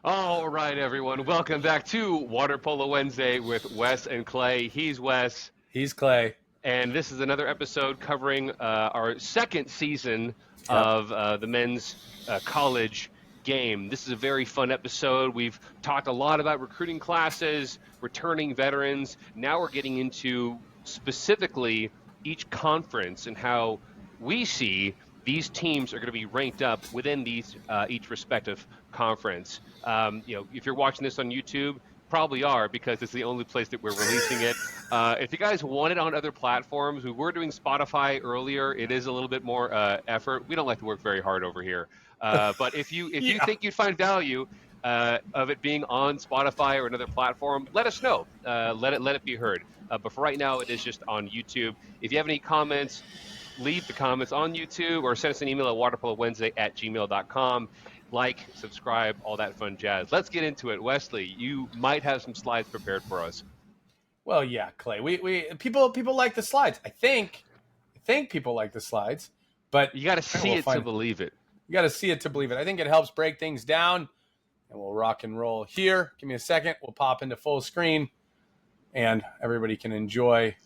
All right, everyone. Welcome back to Water Polo Wednesday with Wes and Clay. He's Wes, He's Clay. and this is another episode covering our second season Yep. of the men's college game. This is a very fun episode. We've talked a lot about recruiting classes, returning veterans. Now we're getting into specifically each conference and how we see these teams are going to be ranked up within these each respective conference. If you're watching this on YouTube, probably are because it's the only place that we're releasing it. If you guys want it on other platforms, we were doing Spotify earlier. It is a little bit more effort. We don't like to work very hard over here. But if you Yeah. think you'd find value of it being on Spotify or another platform, let us know. Let it be heard. But for right now, it is just on YouTube. If you have any comments, leave the comments on YouTube or send us an email at waterpolowednesday@gmail.com. Like, subscribe, all that fun jazz. Let's get into it. Wesley, you might have some slides prepared for us. Well, yeah, Clay. We people like the slides. I think people like the slides, but You got to see it to believe it. You got to see it to believe it. I think it helps break things down, and we'll rock and roll here. Give me a second. We'll pop into full screen, and everybody can enjoy.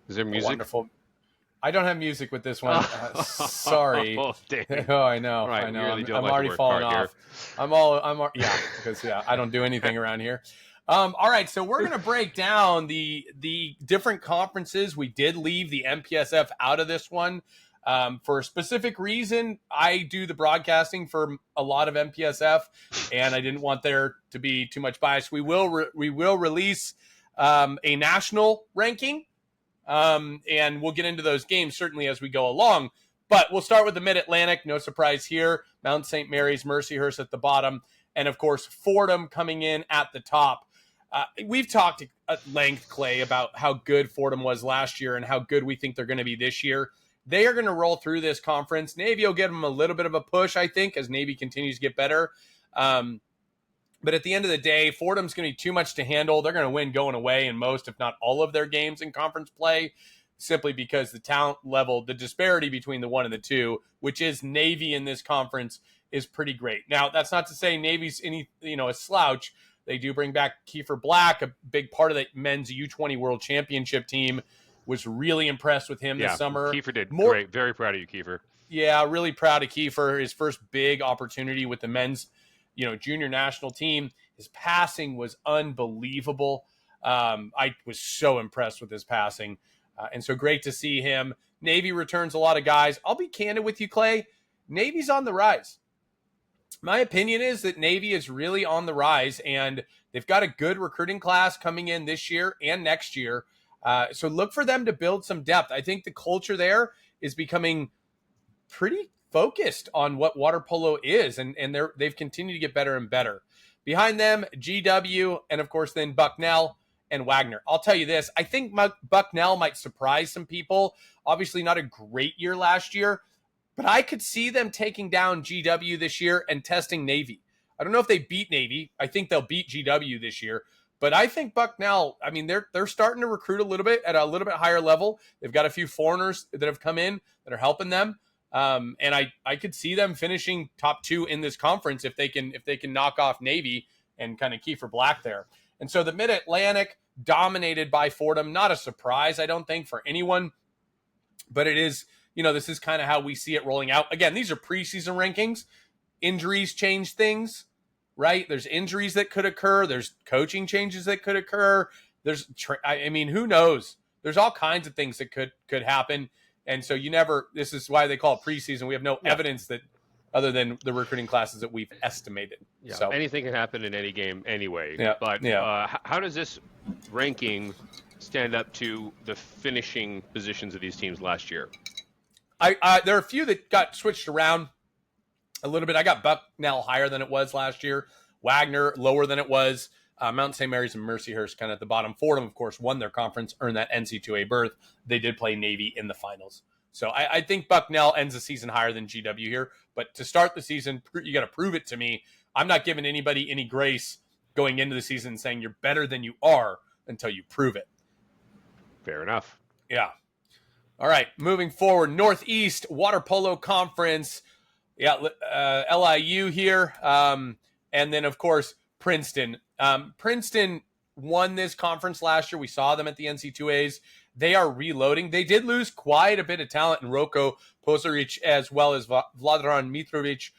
Is there music? Wonderful. I don't have music with this one. Sorry. Oh, dang. Oh, I know. Right, I know. really I'm already falling off. Because I don't do anything around here. All right, so we're going to break down the different conferences. We did leave the MPSF out of this one for a specific reason. I do the broadcasting for a lot of MPSF, and I didn't want there to be too much bias. We will release a national ranking. And we'll get into those games certainly as we go along. But we'll start with the Mid-Atlantic. No surprise here. Mount St. Mary's, Mercyhurst at the bottom. And, of course, Fordham coming in at the top. We've talked at length, Clay, about how good Fordham was last year and how good we think they're going to be this year. They are going to roll through this conference. Navy will give them a little bit of a push, I think, as Navy continues to get better. But at the end of the day, Fordham's going to be too much to handle. They're going to win going away in most, if not all of their games in conference play, simply because the talent level, the disparity between the one and the two, which is Navy in this conference, is pretty great. Now, that's not to say Navy's a slouch. They do bring back Kiefer Black, a big part of the men's U20 World Championship team. Was really impressed with him this summer. Kiefer did great. Very proud of you, Kiefer. Yeah, really proud of Kiefer. His first big opportunity with the men's junior national team. His passing was unbelievable. I was so impressed with his passing. And so great to see him. Navy returns a lot of guys. I'll be candid with you, Clay. Navy's on the rise. My opinion is that Navy is really on the rise, and they've got a good recruiting class coming in this year and next year. So look for them to build some depth. I think the culture there is becoming pretty focused on what water polo is, and they've continued to get better and better. Behind them, GW, and of course then Bucknell and Wagner. I'll tell you this, I think Bucknell might surprise some people. Obviously not a great year last year, but I could see them taking down GW this year and testing Navy. I don't know if they beat Navy. I think they'll beat GW this year. But I think Bucknell, I mean, they're starting to recruit a little bit at a little bit higher level. They've got a few foreigners that have come in that are helping them. And I could see them finishing top two in this conference if they can knock off Navy and kind of Kiefer Black there. And so the Mid-Atlantic dominated by Fordham, not a surprise, I don't think, for anyone, but it is, this is kind of how we see it rolling out. Again, these are preseason rankings. Injuries change things, right? There's injuries that could occur. There's coaching changes that could occur. Who knows? There's all kinds of things that could happen. And so this is why they call it preseason. We have no evidence that other than the recruiting classes that we've estimated. Yeah. So anything can happen in any game anyway. Yeah. But how does this ranking stand up to the finishing positions of these teams last year? There are a few that got switched around a little bit. I got Bucknell higher than it was last year. Wagner lower than it was. Mount St. Mary's and Mercyhurst kind of at the bottom. Fordham, of course, won their conference, earned that NC2A berth. They did play Navy in the finals. So I think Bucknell ends the season higher than GW here. But to start the season, you got to prove it to me. I'm not giving anybody any grace going into the season saying you're better than you are until you prove it. Fair enough. Yeah. All right, moving forward. Northeast Water Polo Conference. Yeah, LIU here. And then, of course, Princeton. Princeton won this conference last year. We saw them at the NC2As. They are reloading. They did lose quite a bit of talent in Roko Posaric as well as Vladan Mitrovic.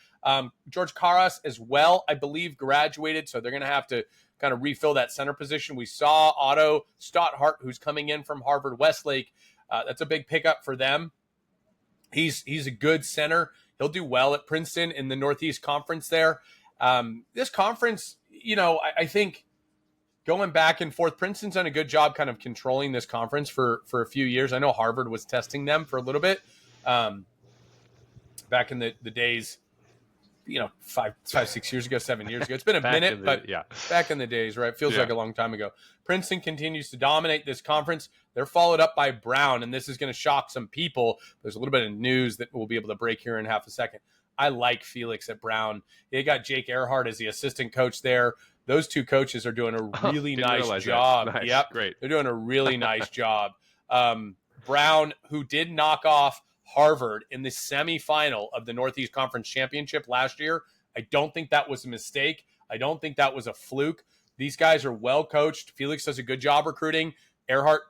George Karas as well, I believe, graduated, so they're going to have to kind of refill that center position. We saw Otto Stotthart, who's coming in from Harvard Westlake. That's a big pickup for them. He's a good center. He'll do well at Princeton in the Northeast Conference there. This conference, I think going back and forth, Princeton's done a good job kind of controlling this conference for a few years. I know Harvard was testing them for a little bit back in the days, 5, 6 years ago, 7 years ago. It's been a minute, but back in the days, right? Feels like a long time ago. Princeton continues to dominate this conference. They're followed up by Brown, and this is going to shock some people. There's a little bit of news that we'll be able to break here in half a second. I like Felix at Brown. They got Jake Earhart as the assistant coach there. Those two coaches are doing a really nice job. Nice. Yep, great. They're doing a really nice job. Brown, who did knock off Harvard in the semifinal of the Northeast Conference Championship last year. I don't think that was a mistake. I don't think that was a fluke. These guys are well coached. Felix does a good job recruiting. Earhart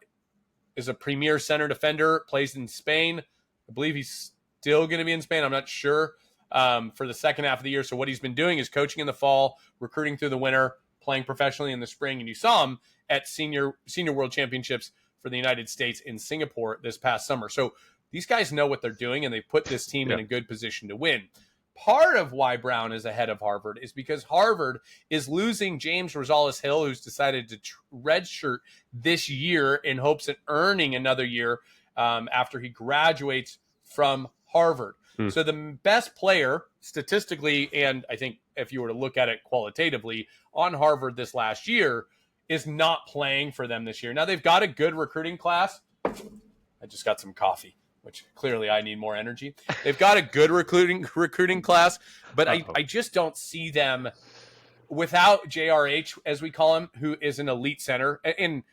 is a premier center defender, plays in Spain. I believe he's still going to be in Spain. I'm not sure for the second half of the year. So what he's been doing is coaching in the fall, recruiting through the winter, playing professionally in the spring. And you saw him at senior world championships for the United States in Singapore this past summer. So these guys know what they're doing, and they put this team in a good position to win. Part of why Brown is ahead of Harvard is because Harvard is losing James Rosales-Hill, who's decided to redshirt this year in hopes of earning another year after he graduates from Harvard. So the best player statistically, and I think if you were to look at it qualitatively, on Harvard this last year is not playing for them this year. Now, they've got a good recruiting class. I just got some coffee, which clearly I need more energy. They've got a good recruiting class, but I just don't see them without JRH, as we call him, who is an elite center. And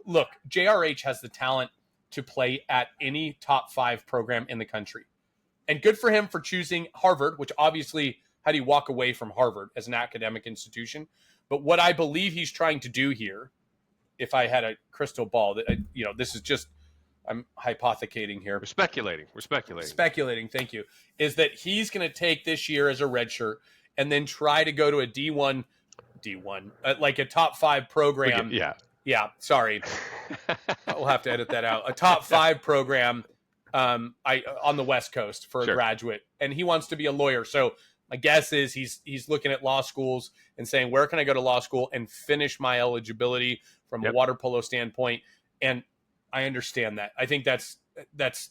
look, JRH has the talent to play at any top 5 program in the country. And good for him for choosing Harvard, which obviously, how do you walk away from Harvard as an academic institution? But what I believe he's trying to do here, if I had a crystal ball, that this is just, I'm hypothecating here. We're speculating. Speculating, thank you. Is that he's going to take this year as a redshirt and then try to go to a D1, like a top 5 program. Yeah, sorry. We'll have to edit that out. A top 5 program on the West Coast for a graduate. And he wants to be a lawyer. So my guess is he's looking at law schools and saying, where can I go to law school and finish my eligibility from a water polo standpoint? And I understand that. I think that's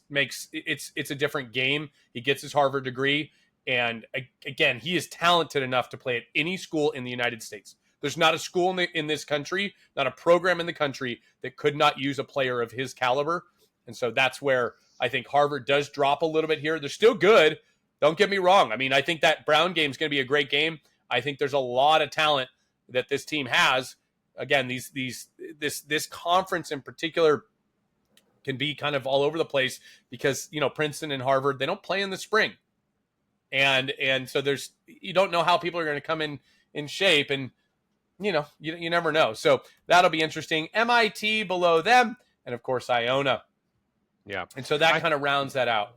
makes it's a different game. He gets his Harvard degree, and again, he is talented enough to play at any school in the United States. There's not a school in this country, not a program in the country that could not use a player of his caliber. And so that's where I think Harvard does drop a little bit here. They're still good. Don't get me wrong. I mean, I think that Brown game is going to be a great game. I think there's a lot of talent that this team has. Again, this conference in particular can be kind of all over the place because, Princeton and Harvard, they don't play in the spring. And so you don't know how people are going to come in shape, and, you never know. So that'll be interesting. MIT below them, and of course, Iona. Yeah. And so that kind of rounds that out.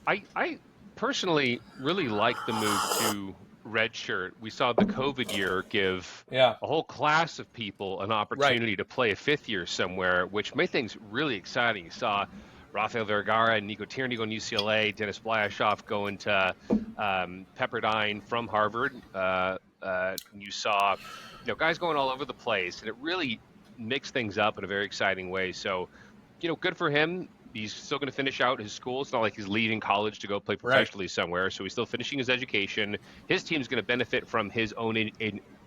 I personally really like the move to redshirt. We saw the COVID year give a whole class of people an opportunity to play a 5th year somewhere, which made things really exciting. You saw Rafael Vergara and Nico Tierney going to UCLA, Dennis Blyashoff going to Pepperdine from Harvard. You saw guys going all over the place, and it really mixed things up in a very exciting way. So, good for him. He's still going to finish out his school. It's not like he's leaving college to go play professionally somewhere. So he's still finishing his education. His team's going to benefit from his own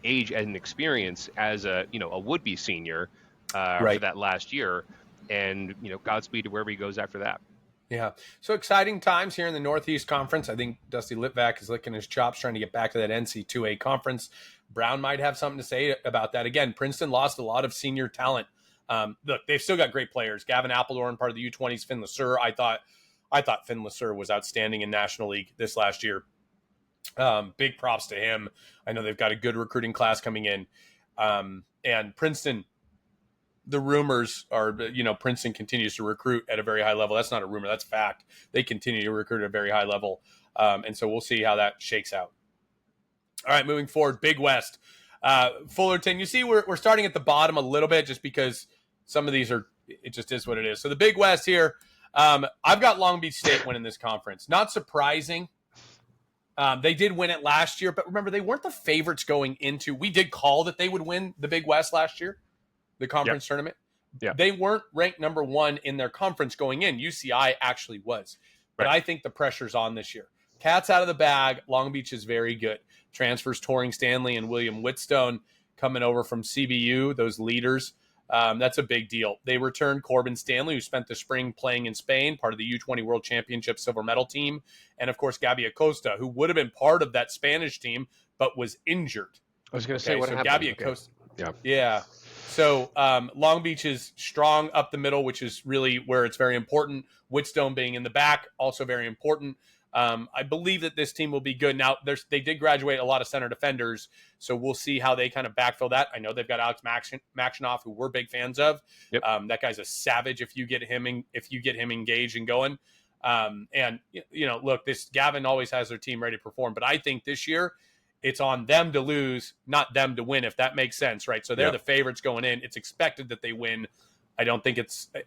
age and experience as a would-be senior for that last year. And, Godspeed to wherever he goes after that. Yeah. So exciting times here in the Northeast Conference. I think Dusty Litvak is licking his chops trying to get back to that NC2A conference. Brown might have something to say about that. Again, Princeton lost a lot of senior talent. Look, they've still got great players. Gavin Appledorn, part of the U20s. Finn LeSueur. I thought Finn LeSueur was outstanding in National League this last year. Big props to him. I know they've got a good recruiting class coming in. And Princeton, the rumors are, Princeton continues to recruit at a very high level. That's not a rumor. That's fact. They continue to recruit at a very high level. And so we'll see how that shakes out. All right, moving forward, Big West. Fullerton, you see we're starting at the bottom a little bit just because some of these it just is what it is. So the Big West here, I've got Long Beach State winning this conference. Not surprising. They did win it last year, but remember, they weren't the favorites going into. We did call that they would win the Big West last year, the conference tournament. Yeah. They weren't ranked number one in their conference going in. UCI actually was. But I think the pressure's on this year. Cat's out of the bag. Long Beach is very good. Transfers Touring Stanley and William Whitstone coming over from CBU, those leaders. That's a big deal. They returned Corbin Stanley, who spent the spring playing in Spain, part of the U20 World Championship silver medal team. And, of course, Gabby Acosta, who would have been part of that Spanish team, but was injured. I was going to say, what happened? Gabby Acosta. Yeah. So Long Beach is strong up the middle, which is really where it's very important. Whitstone being in the back, also very important. I believe that this team will be good. Now, they did graduate a lot of center defenders, so we'll see how they kind of backfill that. I know they've got Alex Maxinoff, who we're big fans of. Yep. That guy's a savage if you get him engaged and going. And look, Gavin always has their team ready to perform, but I think this year it's on them to lose, not them to win, if that makes sense, right? So they're the favorites going in. It's expected that they win. I don't think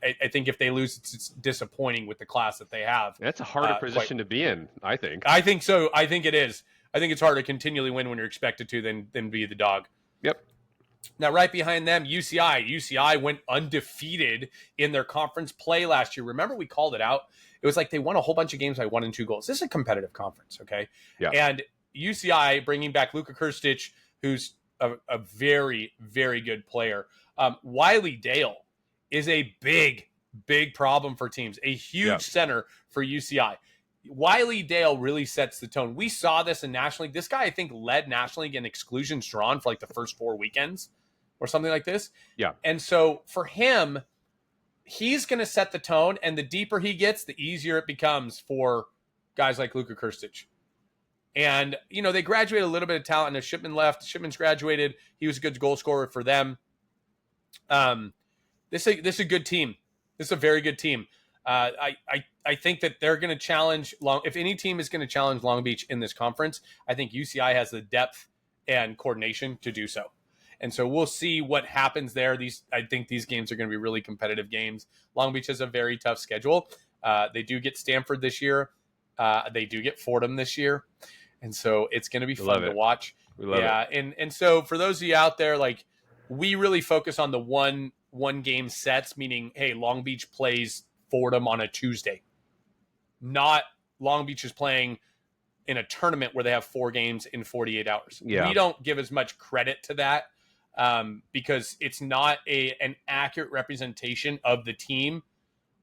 I think if they lose, it's disappointing with the class that they have. That's a harder position to be in, I think. I think so. I think it is. I think it's hard to continually win when you're expected to than be the dog. Yep. Now, right behind them, UCI. UCI went undefeated in their conference play last year. Remember, we called it out. It was like they won a whole bunch of games by 1 and 2 goals. This is a competitive conference, okay? Yeah. And UCI bringing back Luka Krstić, who's a very, very good player. Wiley Dale is a big, big problem for teams. A huge center for UCI. Wiley Dale really sets the tone. We saw this in National League. This guy, I think, led National League in exclusions drawn for like the first 4 weekends or something like this. Yeah. And so for him, he's going to set the tone, and the deeper he gets, the easier it becomes for guys like Luka Krstić. And, they graduated a little bit of talent, and if Shipman left, Shipman's graduated. He was a good goal scorer for them. This is a good team. This is a very good team. I think that they're going to challenge if any team is going to challenge Long Beach in this conference, I think UCI has the depth and coordination to do so. And so we'll see what happens there. I think these games are going to be really competitive games. Long Beach has a very tough schedule. They do get Stanford this year. They do get Fordham this year. And so it's going to be fun to watch. We love it. And so for those of you out there, like, we really focus on the one game sets, meaning, hey, Long Beach plays Fordham on a Tuesday. Not Long Beach is playing in a tournament where they have 4 games in 48 hours. Yeah. We don't give as much credit to that because it's not an accurate representation of the team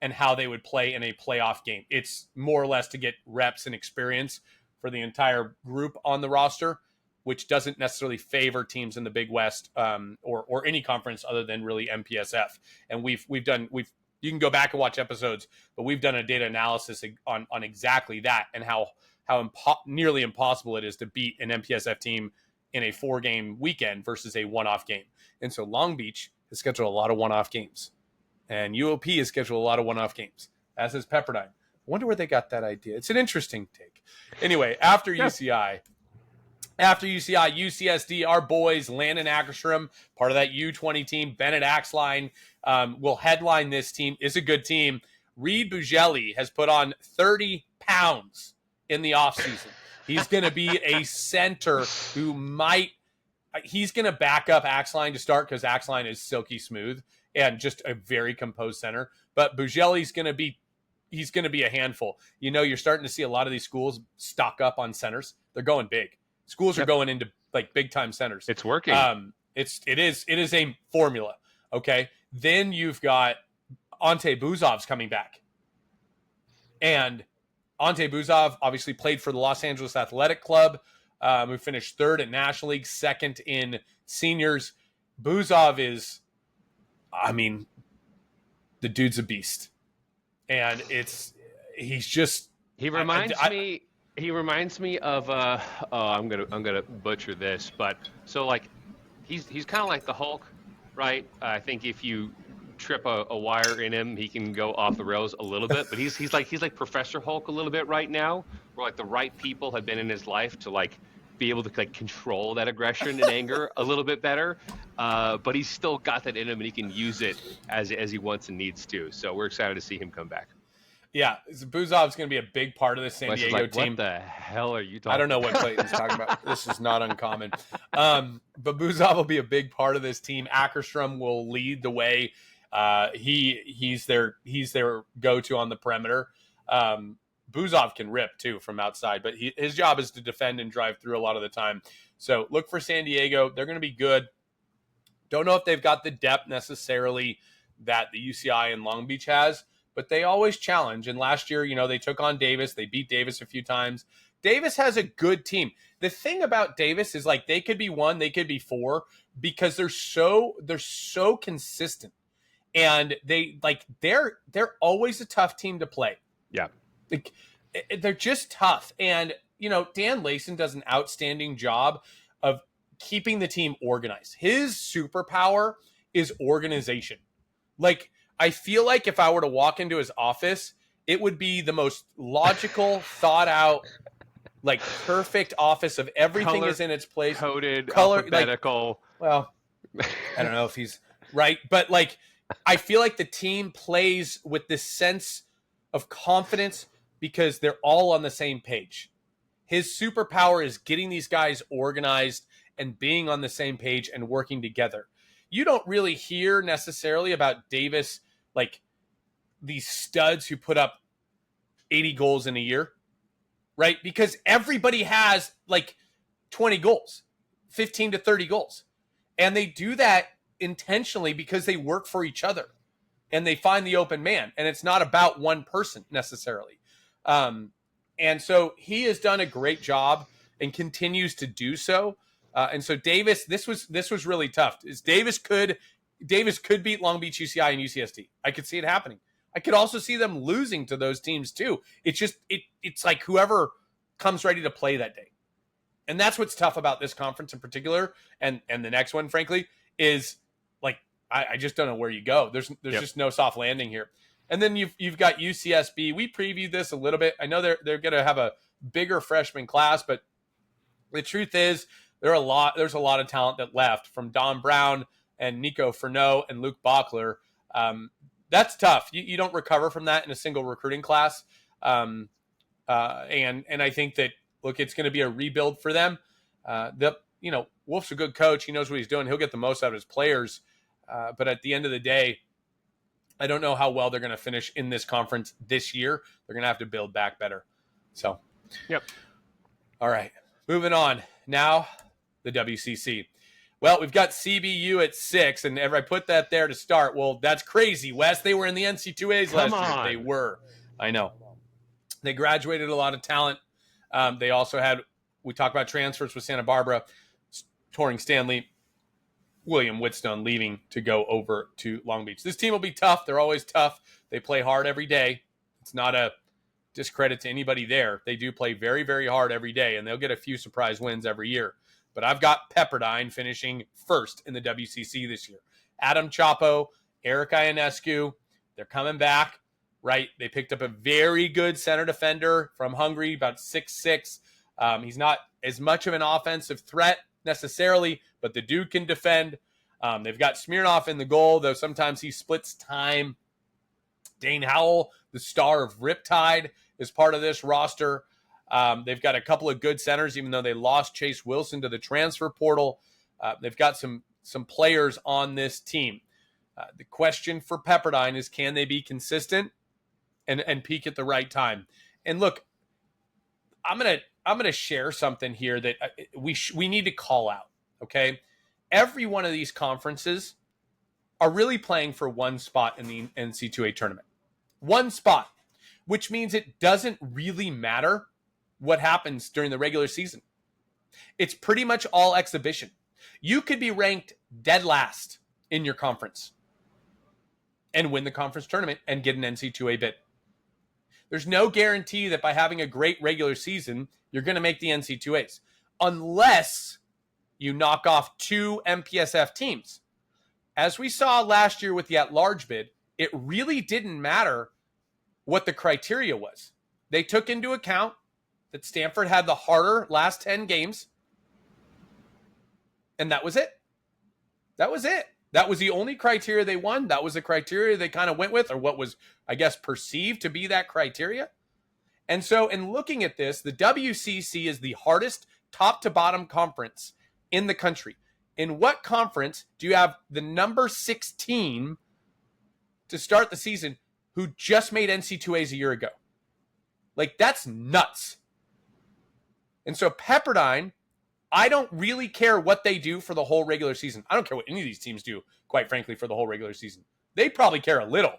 and how they would play in a playoff game. It's more or less to get reps and experience for the entire group on the roster, which doesn't necessarily favor teams in the Big West or any conference other than really MPSF. And you can go back and watch episodes, but we've done a data analysis on exactly that and how nearly impossible it is to beat an MPSF team in a 4-game weekend versus a one-off game. And so Long Beach has scheduled a lot of one-off games, and UOP has scheduled a lot of one-off games, as is Pepperdine. I wonder where they got that idea. It's an interesting take. Anyway, after UCI, UCSD, our boys, Landon Ackerstrom, part of that U20 team, Bennett Axline, will headline this team. Is a good team. Reed Bugelli has put on 30 pounds in the offseason. He's going to be a center he's going to back up Axline to start because Axline is silky smooth and just a very composed center. But Bugelli's going to be a handful. You're starting to see a lot of these schools stock up on centers. They're going big. Schools are going into like big time centers. It's working. It is a formula. Okay. Then you've got Ante Buzov's coming back. And Ante Buzov obviously played for the Los Angeles Athletic Club. We finished 3rd in National League, 2nd in seniors. Buzov is, the dude's a beast. And he reminds me He reminds me of I'm gonna butcher this, but so like he's kind of like the Hulk, right? I think if you trip a wire in him, he can go off the rails a little bit. But he's like Professor Hulk a little bit right now, where like the right people have been in his life to like be able to like control that aggression and anger a little bit better. But he's still got that in him, and he can use it as he wants and needs to. So we're excited to see him come back. Yeah, Buzov's going to be a big part of the San Wes is Diego like, what team. the hell are you talking? I don't know what about? Clayton's talking about. This is not uncommon. But Buzov will be a big part of this team. Ackerstrom will lead the way. He's their go-to on the perimeter. Buzov can rip too from outside, but his job is to defend and drive through a lot of the time. So look for San Diego. They're going to be good. Don't know if they've got the depth necessarily that the UCI and Long Beach has, but they always challenge. And last year, they took on Davis. They beat Davis a few times. Davis has a good team. The thing about Davis is like they could be 1, they could be 4 because they're so consistent. And they're always a tough team to play. Yeah. They're just tough. And, Dan Layson does an outstanding job of keeping the team organized. His superpower is organization. Like, I feel like if I were to walk into his office, it would be the most logical, thought out, like perfect office of everything is in its place. Coded, alphabetical. Well, I don't know if he's right, but like, I feel like the team plays with this sense of confidence because they're all on the same page. His superpower is getting these guys organized and being on the same page and working together. You don't really hear necessarily about Davis, like these studs who put up 80 goals in a year, right? Because everybody has like 20 goals, 15 to 30 goals. And they do that intentionally because they work for each other and they find the open man. And it's not about one person necessarily. And so he has done a great job and continues to do so. And so Davis, this was really tough. Davis could beat Long Beach UCI and UCSD. I could see it happening. I could also see them losing to those teams too. It's just it's like whoever comes ready to play that day. And that's what's tough about this conference in particular, and the next one, frankly, is like I just don't know where you go. There's just no soft landing here. And then you've got UCSB. We previewed this a little bit. I know they're going to have a bigger freshman class, but the truth is there's a lot of talent that left from Don Brown and Nico Furneaux and Luke Bachler. That's tough. You don't recover from that in a single recruiting class. And I think that, look, it's going to be a rebuild for them. Wolf's a good coach. He knows what he's doing. He'll get the most out of his players. But at the end of the day, I don't know how well they're going to finish in this conference this year. They're going to have to build back better. So, yep. All right, moving on. Now, the WCC. Well, we've got CBU at 6, and I put that there to start. Well, that's crazy, Wes. They were in the NC2As last year. They were. I know. They graduated a lot of talent. They also had, we talked about transfers with Santa Barbara, Touring Stanley, William Whitstone leaving to go over to Long Beach. This team will be tough. They're always tough. They play hard every day. It's not a discredit to anybody there. They do play very, very hard every day, and they'll get a few surprise wins every year. But I've got Pepperdine finishing first in the WCC this year. Adam Chapo, Eric Ionescu, they're coming back, right? They picked up a very good center defender from Hungary, about 6'6". He's not as much of an offensive threat necessarily, but the dude can defend. They've got Smirnoff in the goal, though sometimes he splits time. Dane Howell, the star of Riptide, is part of this roster. They've got a couple of good centers, even though they lost Chase Wilson to the transfer portal. They've got some players on this team. The question for Pepperdine is, can they be consistent and peak at the right time? And look, I'm gonna share something here that we need to call out. Okay, every one of these conferences are really playing for one spot in the NC2A tournament. One spot, which means it doesn't really matter what happens during the regular season. It's pretty much all exhibition. You could be ranked dead last in your conference and win the conference tournament and get an NC2A bid. There's no guarantee that by having a great regular season, you're going to make the NC2As, unless you knock off 2 MPSF teams. As we saw last year with the at-large bid, it really didn't matter what the criteria was. They took into account that Stanford had the harder last 10 games, and that was it. That was it. That was the only criteria they won. That was the criteria they kind of went with, or what was, I guess, perceived to be that criteria. And so in looking at this, the WCC is the hardest top to bottom conference in the country. In what conference do you have the number 6 team to start the season who just made NC2As a year ago? Like, that's nuts. And so Pepperdine, I don't really care what they do for the whole regular season. I don't care what any of these teams do, quite frankly, for the whole regular season. They probably care a little.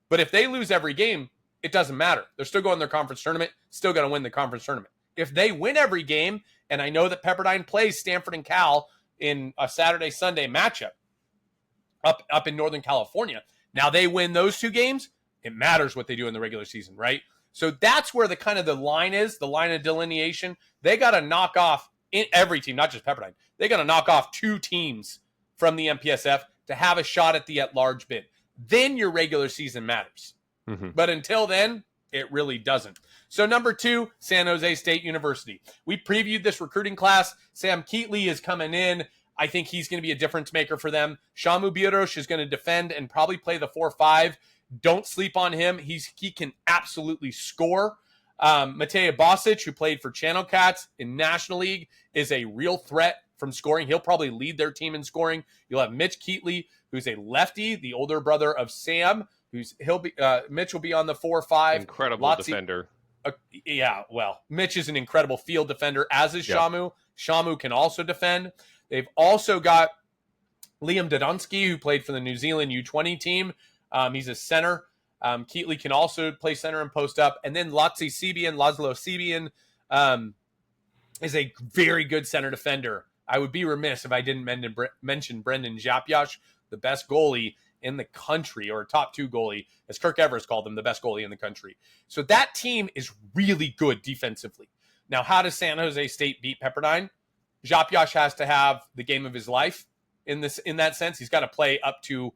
But if they lose every game, it doesn't matter. They're still going to their conference tournament, still going to win the conference tournament. If they win every game, and I know that Pepperdine plays Stanford and Cal in a Saturday-Sunday matchup up in Northern California, now they win those 2 games, it matters what they do in the regular season, right? So that's where the line is, the line of delineation. They got to knock off in every team, not just Pepperdine. They got to knock off 2 teams from the MPSF to have a shot at the at-large bid. Then your regular season matters. Mm-hmm. But until then, it really doesn't. So number 2, San Jose State University. We previewed this recruiting class. Sam Keatley is coming in. I think he's going to be a difference maker for them. Shamu Birosh is going to defend and probably play the 4-5. Don't sleep on him. He can absolutely score. Matej Bosic, who played for Channel Cats in National League, is a real threat from scoring. He'll probably lead their team in scoring. You'll have Mitch Keatley, who's a lefty, the older brother of Sam. Mitch will be on the 4-5. Incredible defender. Mitch is an incredible field defender, as is Shamu. Shamu can also defend. They've also got Liam Dodonsky, who played for the New Zealand U20 team. He's a center. Keatley can also play center and post up. And then Laszlo Sibian is a very good center defender. I would be remiss if I didn't mention Brendan Japyash, the best goalie in the country, or top 2 goalie, as Kirk Evers called him, the best goalie in the country. So that team is really good defensively. Now, how does San Jose State beat Pepperdine? Japyash has to have the game of his life in that sense. He's got to play up to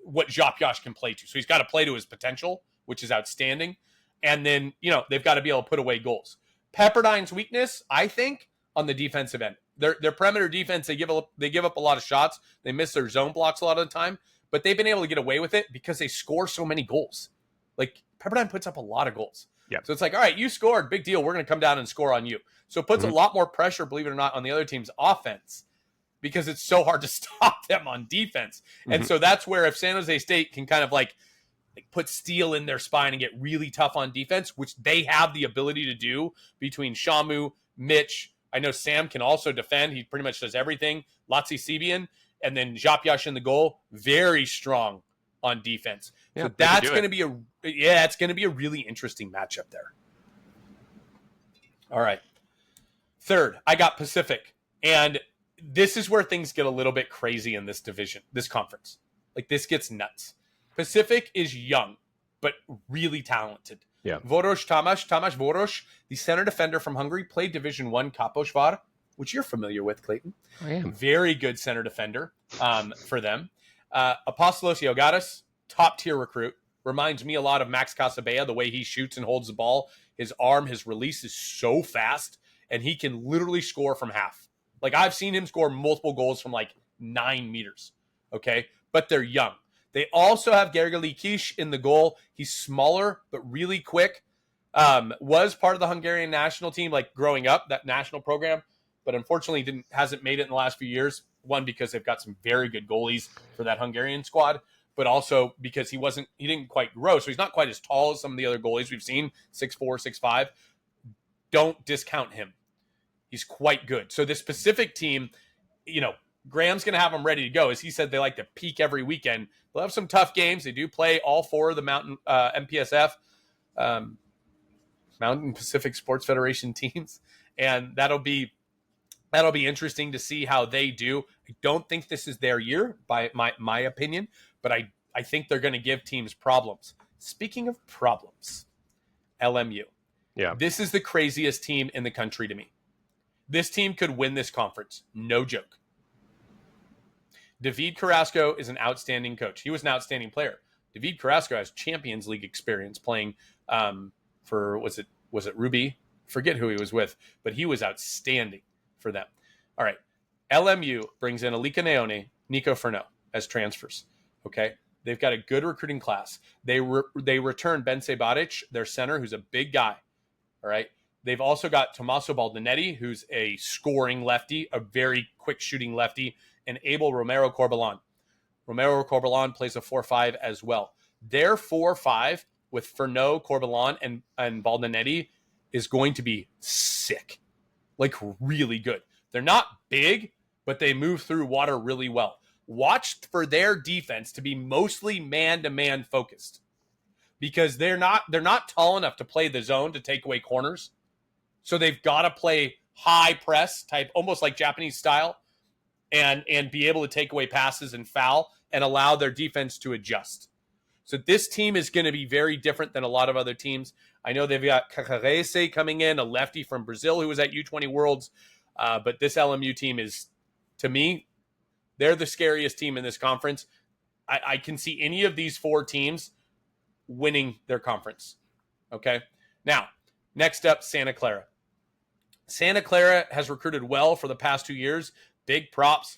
what Japyash can play to. So he's got to play to his potential, which is outstanding. And then, they've got to be able to put away goals. Pepperdine's weakness, I think, on the defensive end. Their perimeter defense, they give up a lot of shots. They miss their zone blocks a lot of the time, but they've been able to get away with it because they score so many goals. Like, Pepperdine puts up a lot of goals. Yeah. So it's like, all right, you scored, big deal. We're going to come down and score on you. So it puts a lot more pressure, believe it or not, on the other team's offense, because it's so hard to stop them on defense. And so that's where, if San Jose State can kind of like put steel in their spine and get really tough on defense, which they have the ability to do between Shamu, Mitch. I know Sam can also defend. He pretty much does everything. Laszlo Sibian, and then Japyash in the goal, very strong on defense. Yeah, so that's going to be it's going to be a really interesting matchup there. All right. Third, I got Pacific. And this is where things get a little bit crazy in this division, this conference. Like, this gets nuts. Pacific is young, but really talented. Yeah. Tamas Vorosh, the center defender from Hungary, played Division I Kaposvar, which you're familiar with, Clayton. I am. Very good center defender for them. Apostolos Iogatis, top-tier recruit. Reminds me a lot of Max Casabella, the way he shoots and holds the ball. His arm, his release is so fast, and he can literally score from half. Like, I've seen him score multiple goals from like 9 meters, okay? But they're young. They also have Gergely Kish in the goal. He's smaller, but really quick. Was part of the Hungarian national team, like, growing up, that national program, but unfortunately hasn't made it in the last few years. One, because they've got some very good goalies for that Hungarian squad, but also because he didn't quite grow. So he's not quite as tall as some of the other goalies we've seen, 6'4", 6'5". Don't discount him. He's quite good. So this Pacific team, Graham's going to have them ready to go. As he said, they like to peak every weekend. They'll have some tough games. They do play all 4 of the Mountain MPSF, Mountain Pacific Sports Federation teams, and that'll be interesting to see how they do. I don't think this is their year, by my opinion, but I think they're going to give teams problems. Speaking of problems, LMU. Yeah. This is the craziest team in the country to me. This team could win this conference. No joke. David Carrasco is an outstanding coach. He was an outstanding player. David Carrasco has Champions League experience playing for, was it Ruby? Forget who he was with, but he was outstanding for them. All right. LMU brings in Alika Neone, Nico Furneaux as transfers. Okay. They've got a good recruiting class. They return Ben Sebadic, their center, who's a big guy. All right. They've also got Tommaso Baldinetti, who's a scoring lefty, a very quick shooting lefty, and Abel Romero Corbalon. Romero Corbalon plays a 4-5 as well. Their 4-5 with Furneaux, Corbalon, and Baldinetti is going to be sick. Like really good. They're not big, but they move through water really well. Watch for their defense to be mostly man-to-man focused, because they're not tall enough to play the zone to take away corners. So they've got to play high press type, almost like Japanese style, and be able to take away passes and foul and allow their defense to adjust. So this team is going to be very different than a lot of other teams. I know they've got Cacarese coming in, a lefty from Brazil who was at U20 Worlds. But this LMU team is, to me, they're the scariest team in this conference. I can see any of these 4 teams winning their conference. Okay. Now, next up, Santa Clara. Santa Clara has recruited well for the past 2 years. Big props.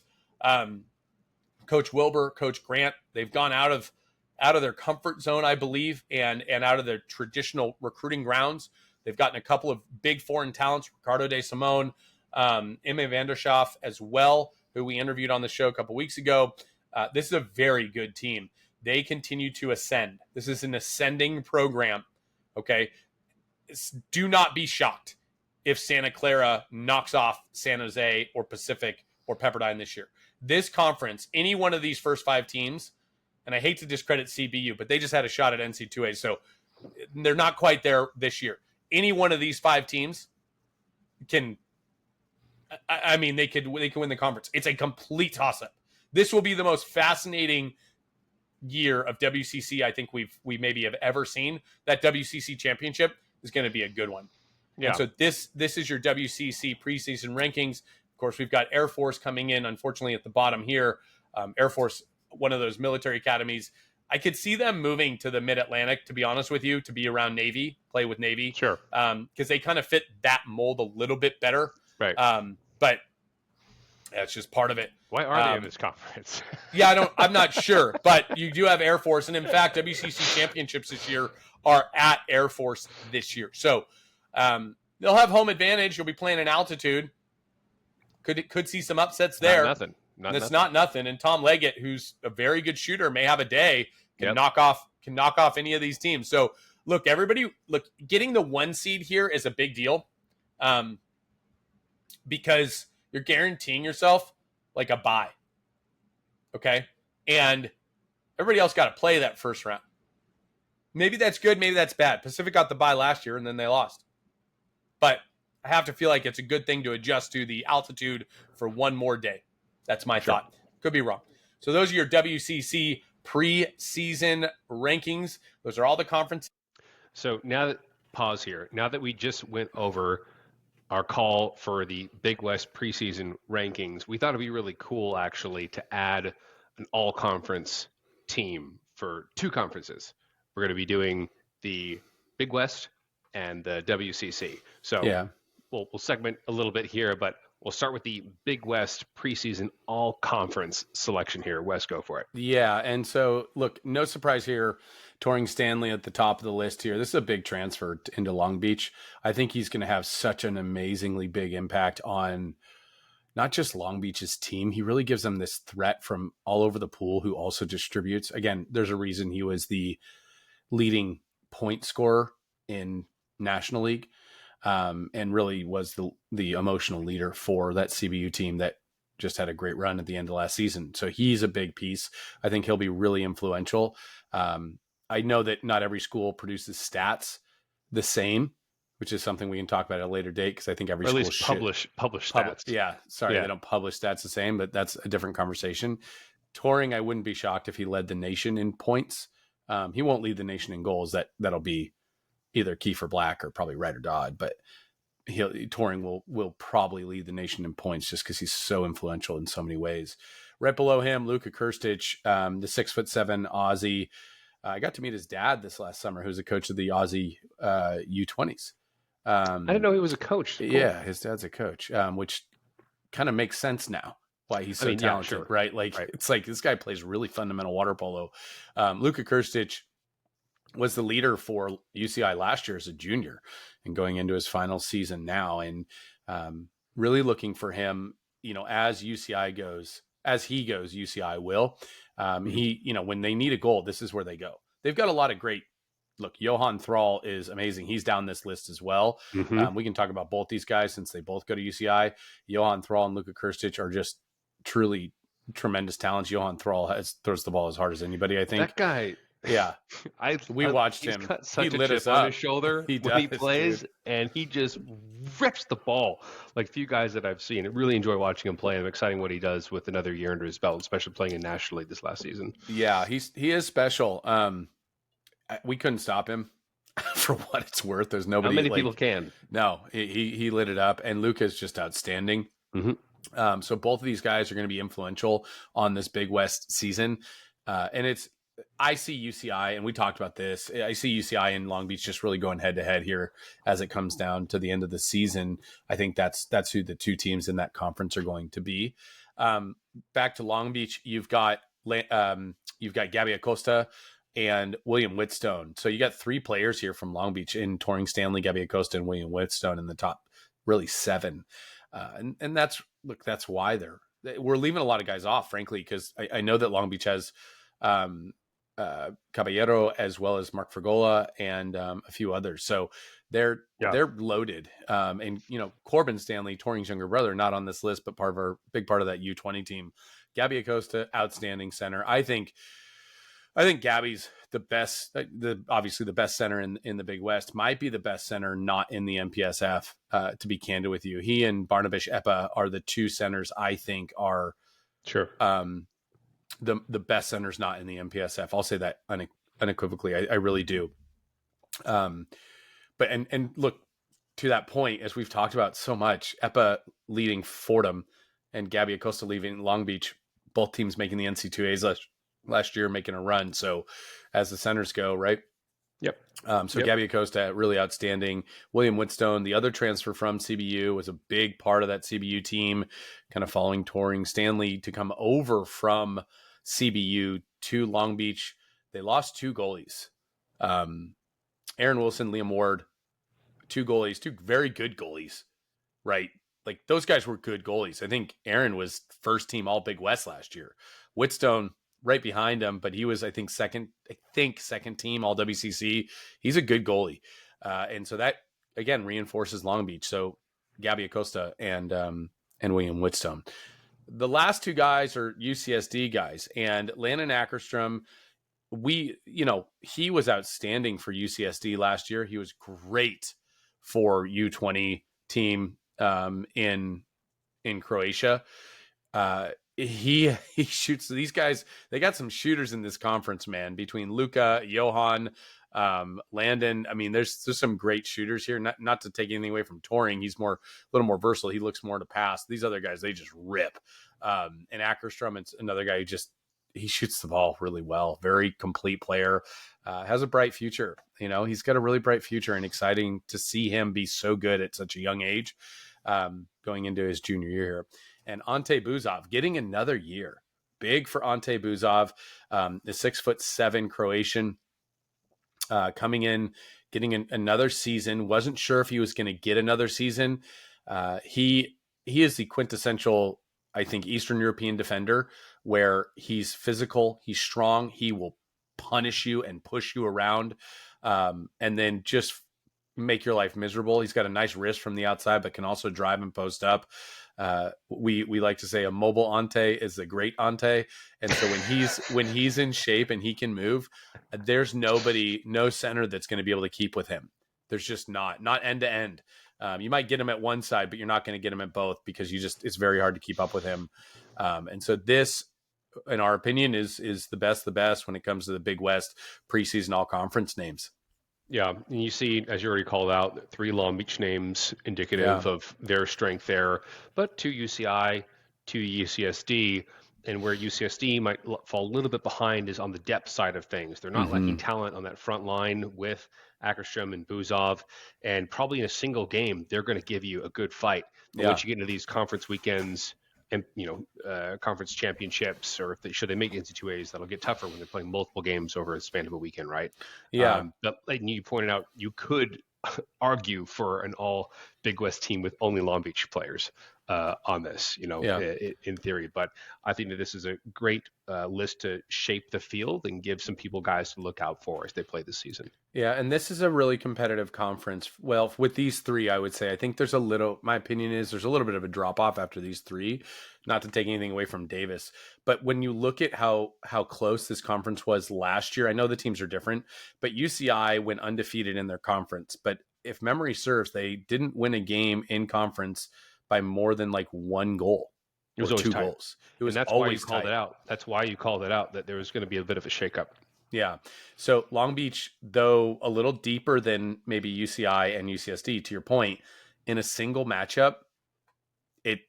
Coach Wilbur, Coach Grant, they've gone out of their comfort zone, I believe, and out of their traditional recruiting grounds. They've gotten a couple of big foreign talents, Ricardo De Simone, Emme Vanderschaaf as well, who we interviewed on the show a couple weeks ago. This is a very good team. They continue to ascend. This is an ascending program, okay? Do not be shocked if Santa Clara knocks off San Jose or Pacific or Pepperdine this year. This conference, any one of these first 5 teams, and I hate to discredit CBU, but they just had a shot at NC2A, so they're not quite there this year. Any one of these 5 teams can, I mean, they can win the conference. It's a complete toss-up. This will be the most fascinating year of WCC I think we maybe have ever seen. That WCC championship is going to be a good one. Yeah. And so this is your WCC preseason rankings. Of course, we've got Air Force coming in, unfortunately, at the bottom here. Air Force, one of those military academies. I could see them moving to the Mid-Atlantic, to be honest with you, to be around Navy, play with Navy. Sure. Because they kind of fit that mold a little bit better. Right. But that's just part of it. Why are they in this conference? Yeah, I'm not sure. But you do have Air Force. And in fact, WCC championships this year are at Air Force this year. So they'll have home advantage. You'll be playing in altitude. Could see some upsets there. It's not nothing. And Tom Leggett, who's a very good shooter, may have a day, can knock off any of these teams. So look, getting the 1 seed here is a big deal, because you're guaranteeing yourself like a bye. Okay, and everybody else got to play that first round. Maybe that's good, maybe that's bad. Pacific got the bye last year and then they lost, but I have to feel like it's a good thing to adjust to the altitude for one more day. That's my thought. Could be wrong. So those are your WCC preseason rankings. Those are all the conferences. So now pause here. Now that we just went over our call for the BigWest preseason rankings, we thought it'd be really cool actually to add an all-conference team for 2 conferences. We're going to be doing the BigWest and the WCC. So we'll segment a little bit here, but we'll start with the BigWest preseason all-conference selection here. Wes, go for it. Yeah, and so, look, no surprise here. Torring Stanley at the top of the list here. This is a big transfer into Long Beach. I think he's going to have such an amazingly big impact on not just Long Beach's team. He really gives them this threat from all over the pool who also distributes. Again, there's a reason he was the leading point scorer in National League. And really was the emotional leader for that CBU team that just had a great run at the end of last season. So he's a big piece. I think he'll be really influential. I know that not every school produces stats the same, which is something we can talk about at a later date, because I think every school should publish stats. They don't publish stats the same, but that's a different conversation. Torring, I wouldn't be shocked if he led the nation in points. He won't lead the nation in goals. That'll be either Kiefer Black or probably Ryder Dodd, but Touring will probably lead the nation in points just because he's so influential in so many ways. Right below him, Luka Krstić, the 6'7" Aussie. I got to meet his dad this last summer, who's a coach of the Aussie U20s. I didn't know he was a coach. Cool. Yeah, his dad's a coach, which kind of makes sense now why he's so talented, yeah, sure. right? Like, it's like this guy plays really fundamental water polo. Luka Krstić was the leader for UCI last year as a junior and going into his final season now. And really looking for him, as UCI goes, as he goes, UCI will. He, when they need a goal, this is where they go. They've got a lot of great, look, Johan Thrall is amazing. He's down this list as well. We can talk about both these guys since they both go to UCI. Johan Thrall and Luka Krstić are just truly tremendous talents. Johan Thrall throws the ball as hard as anybody, I think. That guy... Yeah, we watched him. Got such he a lit chip us on up. his shoulder when he plays, and he just rips the ball like few guys that I've seen. I really enjoy watching him play. I'm excited what he does with another year under his belt, especially playing in National League this last season. Yeah, he is special. We couldn't stop him for what it's worth. There's nobody. How many people can? No, he lit it up, and Luka's just outstanding. So both of these guys are going to be influential on this Big West season, and I see UCI, and we talked about this. I see UCI and Long Beach just really going head to head here as it comes down to the end of the season. I think that's who the two teams in that conference are going to be. Back to Long Beach, you've got Gabby Acosta and William Whitstone. So you got three players here from Long Beach in Touring Stanley, Gabby Acosta and William Whitstone in the top really seven. And that's why we're leaving a lot of guys off, frankly, because I know that Long Beach has Caballero as well as Mark Fergola and a few others. So they're loaded. And Corbin Stanley, Touring's younger brother, not on this list, but big part of that U20 team. Gabby Acosta, outstanding center. I think Gabby's the best, obviously the best center in the Big West, might be the best center not in the MPSF, to be candid with you. He and Barnabish Epa are the two centers I think are the best centers not in the MPSF. I'll say that unequivocally. I really do. But look, to that point, as we've talked about so much, Epa leading Fordham and Gabby Acosta leaving Long Beach, both teams making the NC2As last year, making a run. So as the centers go, right? Yep. Gabby Acosta, really outstanding. William Whitstone, the other transfer from CBU, was a big part of that CBU team, kind of following Touring Stanley to come over from CBU to Long Beach. They lost two goalies. Aaron Wilson, Liam Ward, two goalies, two very good goalies, right? Like those guys were good goalies. I think Aaron was first team all Big West last year. Whitstone right behind him, but he was, I think second team all WCC. He's a good goalie. And so that again reinforces Long Beach. So Gabby Acosta and William Whitstone. The last two guys are UCSD guys, and Landon Ackerstrom, he was outstanding for UCSD last year. He was great for U20 team in Croatia. He shoots. These guys, they got some shooters in this conference, man, between Luka, Johan, Landon. I mean, there's some great shooters here. Not to take anything away from Touring. He's a little more versatile. He looks more to pass. These other guys, they just rip. And Ackerstrom, it's another guy who he shoots the ball really well. Very complete player. Has a bright future. He's got a really bright future, and exciting to see him be so good at such a young age, going into his junior year here. And Ante Buzov getting another year. Big for Ante Buzov, the 6'7" Croatian, coming in, getting another season. Wasn't sure if he was going to get another season. He is the quintessential, I think, Eastern European defender, where he's physical, he's strong, he will punish you and push you around, and then just make your life miserable. He's got a nice wrist from the outside, but can also drive and post up. We like to say a mobile Ante is a great Ante. And so when he's in shape and he can move, there's no center that's going to be able to keep with him. There's just not end to end. You might get him at one side, but you're not going to get him at both because it's very hard to keep up with him. And so this, in our opinion, is the best when it comes to the Big West preseason all conference names. Yeah, and you see, as you already called out, 3 Long Beach names Yeah. indicative of their strength there, but 2 UCI, 2 UCSD, and where UCSD might fall a little bit behind is on the depth side of things. They're not lacking Hmm. talent on that front line with Ackerstrom and Buzov, and probably in a single game, they're going to give you a good fight. But Yeah. once you get into these conference weekends and conference championships, or if they should they make NC2As, that'll get tougher when they're playing multiple games over a span of a weekend, right? Yeah. But like you pointed out, you could argue for an all Big West team with only Long Beach players on this, Yeah. in theory. But I think that this is a great list to shape the field and give some people guys to look out for as they play this season. Yeah, and this is a really competitive conference. Well, with these three, I would say I think there's a little. My opinion is there's a little bit of a drop off after these three. Not to take anything away from Davis, but when you look at how close this conference was last year, I know the teams are different, but UCI went undefeated in their conference. But if memory serves, they didn't win a game in conference by more than like one goal It or was always two tight. goals. It And was that's why you always called tight. it out. That's why you called it out that there was going to be a bit of a shakeup. Yeah. So Long Beach, though a little deeper than maybe UCI and UCSD, to your point, in a single matchup, it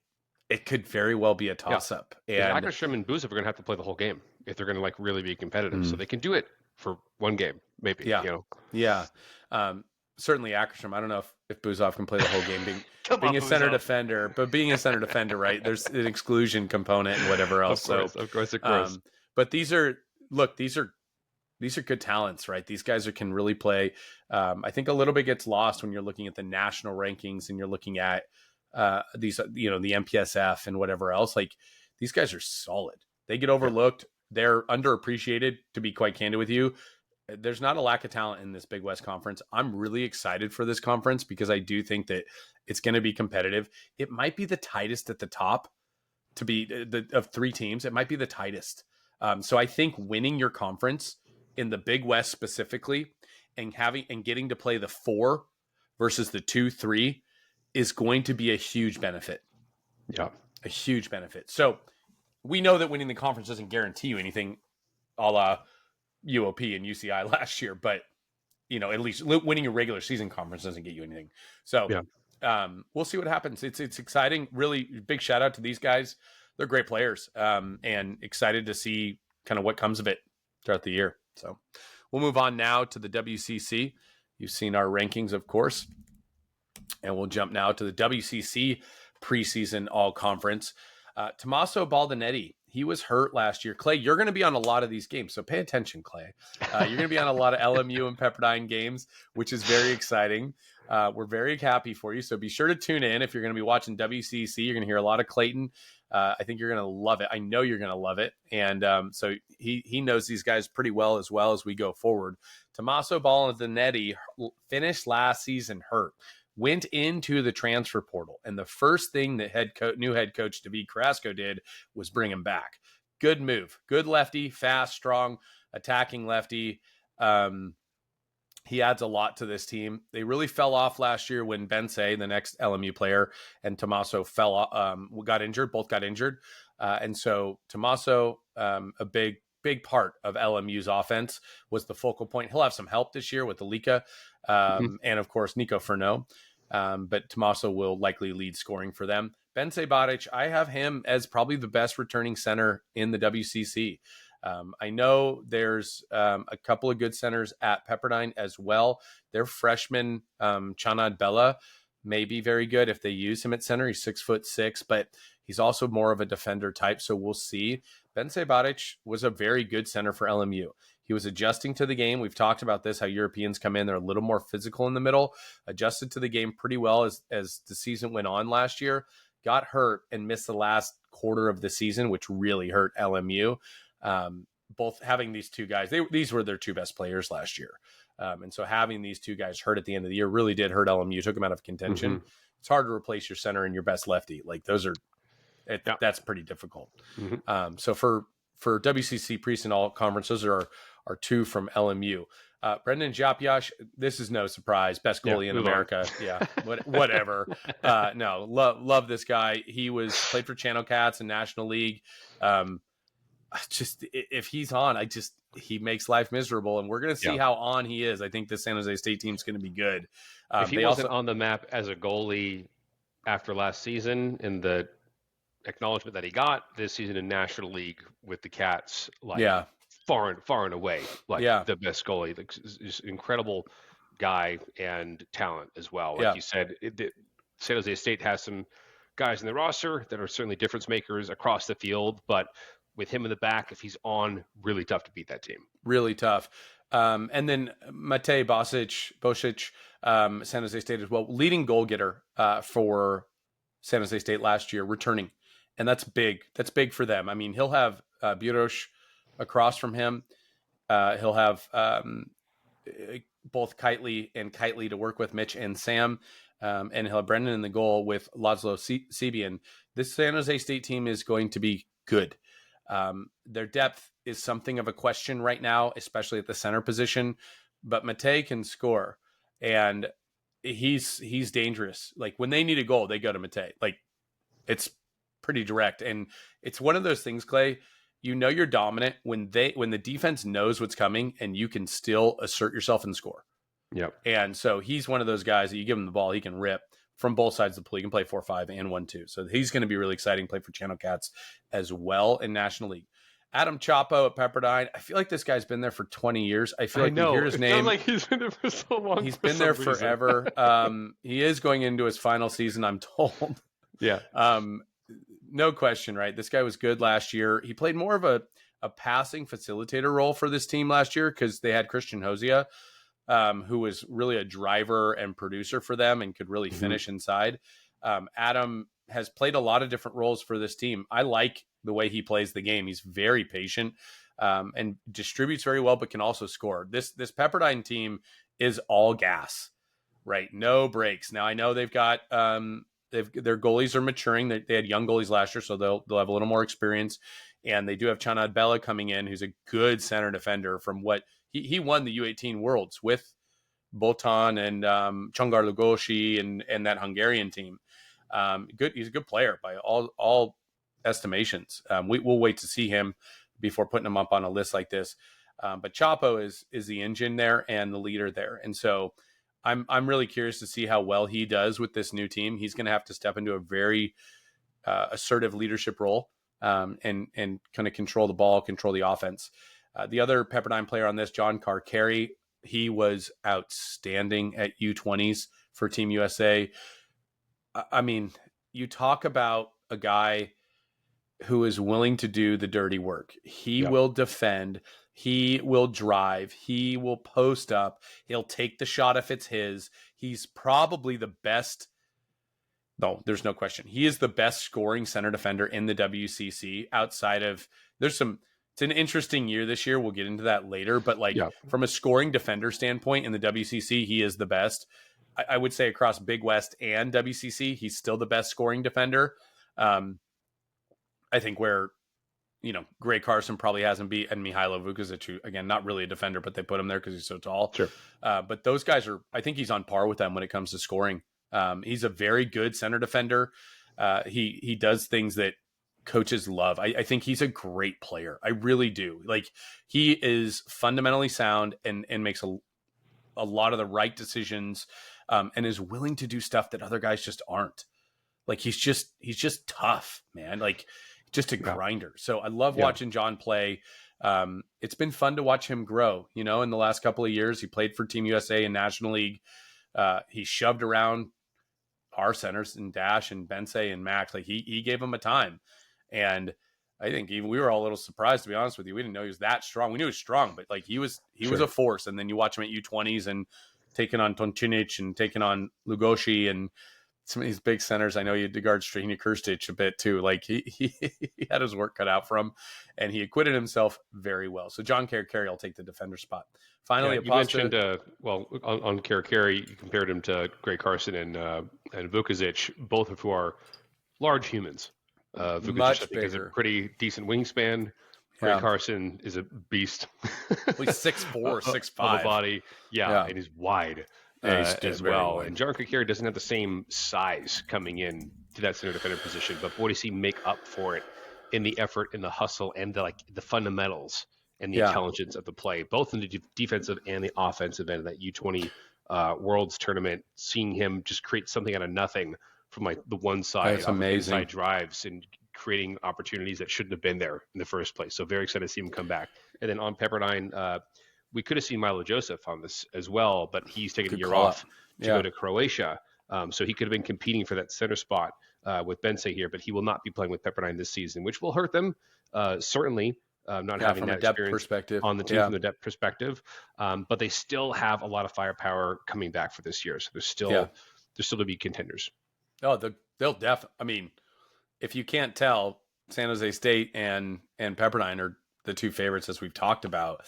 it could very well be a Yeah, toss up. because And Ackerstrom and Buzov are going to have to play the whole game if they're going to like really be competitive. So mm, they can do it for one game, maybe. yeah, yeah. Um, certainly Ackerstrom. I don't know if Buzov can play the whole game Come being on, a center Buzov. defender, but being a center defender, right? There's an exclusion component and whatever else. Of course, of course, of course. But these are good talents, right? These guys can really play. I think a little bit gets lost when you're looking at the national rankings and you're looking at these, the MPSF and whatever else. Like these guys are solid. They get Yeah. overlooked. They're underappreciated, to be quite candid with you. There's not a lack of talent in this Big West Conference. I'm really excited for this conference because I do think that it's going to be competitive. It might be the tightest at the top to be of three teams. It might be the tightest. So I think winning your conference in the Big West specifically and getting to play the 4 versus the 2-3 is going to be a huge benefit. Yeah. A huge benefit. So we know that winning the conference doesn't guarantee you anything, a la UOP and UCI last year, but at least winning a regular season conference doesn't get you anything. So Yeah. we'll see what happens. It's exciting. Really big shout out to these guys. They're great players, and excited to see kind of what comes of it throughout the year. So we'll move on now to the WCC. You've seen our rankings, of course, and we'll jump now to the WCC preseason all conference. Tommaso Baldinetti, he was hurt last year. Clay, you're going to be on a lot of these games, so pay attention, Clay. You're going to be on a lot of LMU and Pepperdine games, which is very exciting. We're very happy for you, so be sure to tune in. If you're going to be watching WCC, you're going to hear a lot of Clayton. I think you're going to love it. I know you're going to love it. And so he knows these guys pretty well as we go forward. Tommaso Baldinetti finished last season hurt, went into the transfer portal, and the first thing that new head coach David Carrasco did was bring him back. Good move. Good lefty, fast, strong, attacking lefty. He adds a lot to this team. They really fell off last year when Bensay, the next LMU player, and Tommaso got injured. Both got injured. And so Tommaso, a big part of LMU's offense, was the focal point. He'll have some help this year with Alika and, of course, Nico Furneaux. But Tommaso will likely lead scoring for them. Bensay Badic, I have him as probably the best returning center in the WCC. I know there's a couple of good centers at Pepperdine as well. Their freshman, Chanad Bella, may be very good if they use him at center. He's 6'6", but he's also more of a defender type, so we'll see. Bensay Badic was a very good center for LMU. He was adjusting to the game. We've talked about this, how Europeans come in. They're a little more physical in the middle, adjusted to the game pretty well as the season went on last year, got hurt and missed the last quarter of the season, which really hurt LMU. Both having these two guys, these were their two best players last year. And so having these two guys hurt at the end of the year really did hurt LMU, took them out of contention. Mm-hmm. It's hard to replace your center and your best lefty. Like that's pretty difficult. Mm-hmm. So for WCC preseason all conferences are two from LMU. Brendan Japiash, this is no surprise, best goalie in America. Yeah, whatever. No, love this guy. He played for Channel Cats in National League. just if he's on, he makes life miserable, and we're going to see how on he is. I think the San Jose State team's going to be good. If he wasn't on the map as a goalie after last season, and the acknowledgement that he got this season in National League with the Cats, like far and away, like the best goalie, like, just incredible guy and talent as well. Like you said, San Jose State has some guys in the roster that are certainly difference makers across the field, but with him in the back, if he's on, really tough to beat that team. Really tough. And then Matej Bosic, San Jose State as well, leading goal getter for San Jose State last year, returning. And that's big. That's big for them. I mean, he'll have Burosh across from him. He'll have both Kitely to work with, Mitch and Sam. And he'll have Brendan in the goal with Laszlo Sebian. This San Jose State team is going to be good. Their depth is something of a question right now, especially at the center position. But Matej can score, and he's dangerous. Like when they need a goal, they go to Matej. Like it's pretty direct, and it's one of those things, Clay. You know you're dominant when the defense knows what's coming, and you can still assert yourself and score. Yep. And so he's one of those guys that you give him the ball, he can rip from both sides of the pool. He can play 4-5 and 1-2. So he's going to be really exciting. Play for Channel Cats as well in National League. Adam Chapo at Pepperdine. I feel like this guy's been there for 20 years. I feel like you hear his name. Like he's been there for so long. He's been there forever. He is going into his final season, I'm told. Yeah. No question, right? This guy was good last year. He played more of a passing facilitator role for this team last year because they had Christian Hosea, who was really a driver and producer for them and could really finish inside. Adam has played a lot of different roles for this team. I like the way he plays the game. He's very patient and distributes very well, but can also score. This Pepperdine team is all gas, right? No breaks. Now I know they've got their goalies are maturing. They had young goalies last year, so they'll have a little more experience. And they do have Chanad Bella coming in, who's a good center defender from what he won the U18 Worlds with Botan and Chongar Lugosi and that Hungarian team. Good. He's a good player by all estimations. We'll wait to see him before putting him up on a list like this. But Chapo is the engine there and the leader there. And so I'm really curious to see how well he does with this new team. He's going to have to step into a very assertive leadership role and kind of control the ball, control the offense. The other Pepperdine player on this, John Carcari, he was outstanding at U20s for Team USA. I mean, you talk about a guy who is willing to do the dirty work. He will defend. He will drive. He will post up. He'll take the shot if it's his. He's probably the best. No, there's no question. He is the best scoring center defender in the WCC outside of it's an interesting year this year. We'll get into that later, but from a scoring defender standpoint in the WCC, he is the best. I would say across Big West and WCC, he's still the best scoring defender. I think where, Gray Carson probably hasn't beat, and Mihailo Vukovic, who, again, not really a defender, but they put him there because he's so tall. Sure. But those guys I think he's on par with them when it comes to scoring. He's a very good center defender. He does things that coaches love. I think he's a great player. I really do. Like, he is fundamentally sound and makes a lot of the right decisions and is willing to do stuff that other guys just aren't. Like, he's just tough, man. Like, just a grinder. So I love watching John play. It's been fun to watch him grow, in the last couple of years. He played for Team USA in National League. He shoved around our centers and Dash and Bensei and Max. Like, he gave him a time. And I think even we were all a little surprised, to be honest with you. We didn't know he was that strong. We knew he was strong, but like he was a force. And then you watch him at U20s and taking on Toncinic and taking on Lugosi and some of these big centers. I know you guard Strahina Kirstic a bit too. Like he had his work cut out for him, and he acquitted himself very well. So John Carcari will take the defender spot. Finally, you mentioned on Carcari, you compared him to Gray Carson and Vukovic, both of who are large humans. Vukovic, I think, has a pretty decent wingspan. Gray Carson is a beast. He's 6'4", 6'5". Of a body, and he's wide as well. Wide. And John Carcari doesn't have the same size coming in to that center defender position, but boy, does he make up for it in the effort, in the hustle, and the fundamentals and the Yeah. intelligence of the play, both in the defensive and the offensive end of that U20 Worlds tournament. Seeing him just create something out of nothing from like the one side, That's off of amazing. inside drives, and creating opportunities that shouldn't have been there in the first place. So very excited to see him come back. And then on Pepperdine, we could have seen Milo Joseph on this as well, but he's taken a Good year call off up. to go to Croatia. So he could have been competing for that center spot with Bense here, but he will not be playing with Pepperdine this season, which will hurt them, certainly, not having from a that depth experience perspective on the team from the depth perspective. But they still have a lot of firepower coming back for this year. So there's still to be contenders. Oh, they'll definitely. I mean, if you can't tell, San Jose State and Pepperdine are the two favorites, as we've talked about.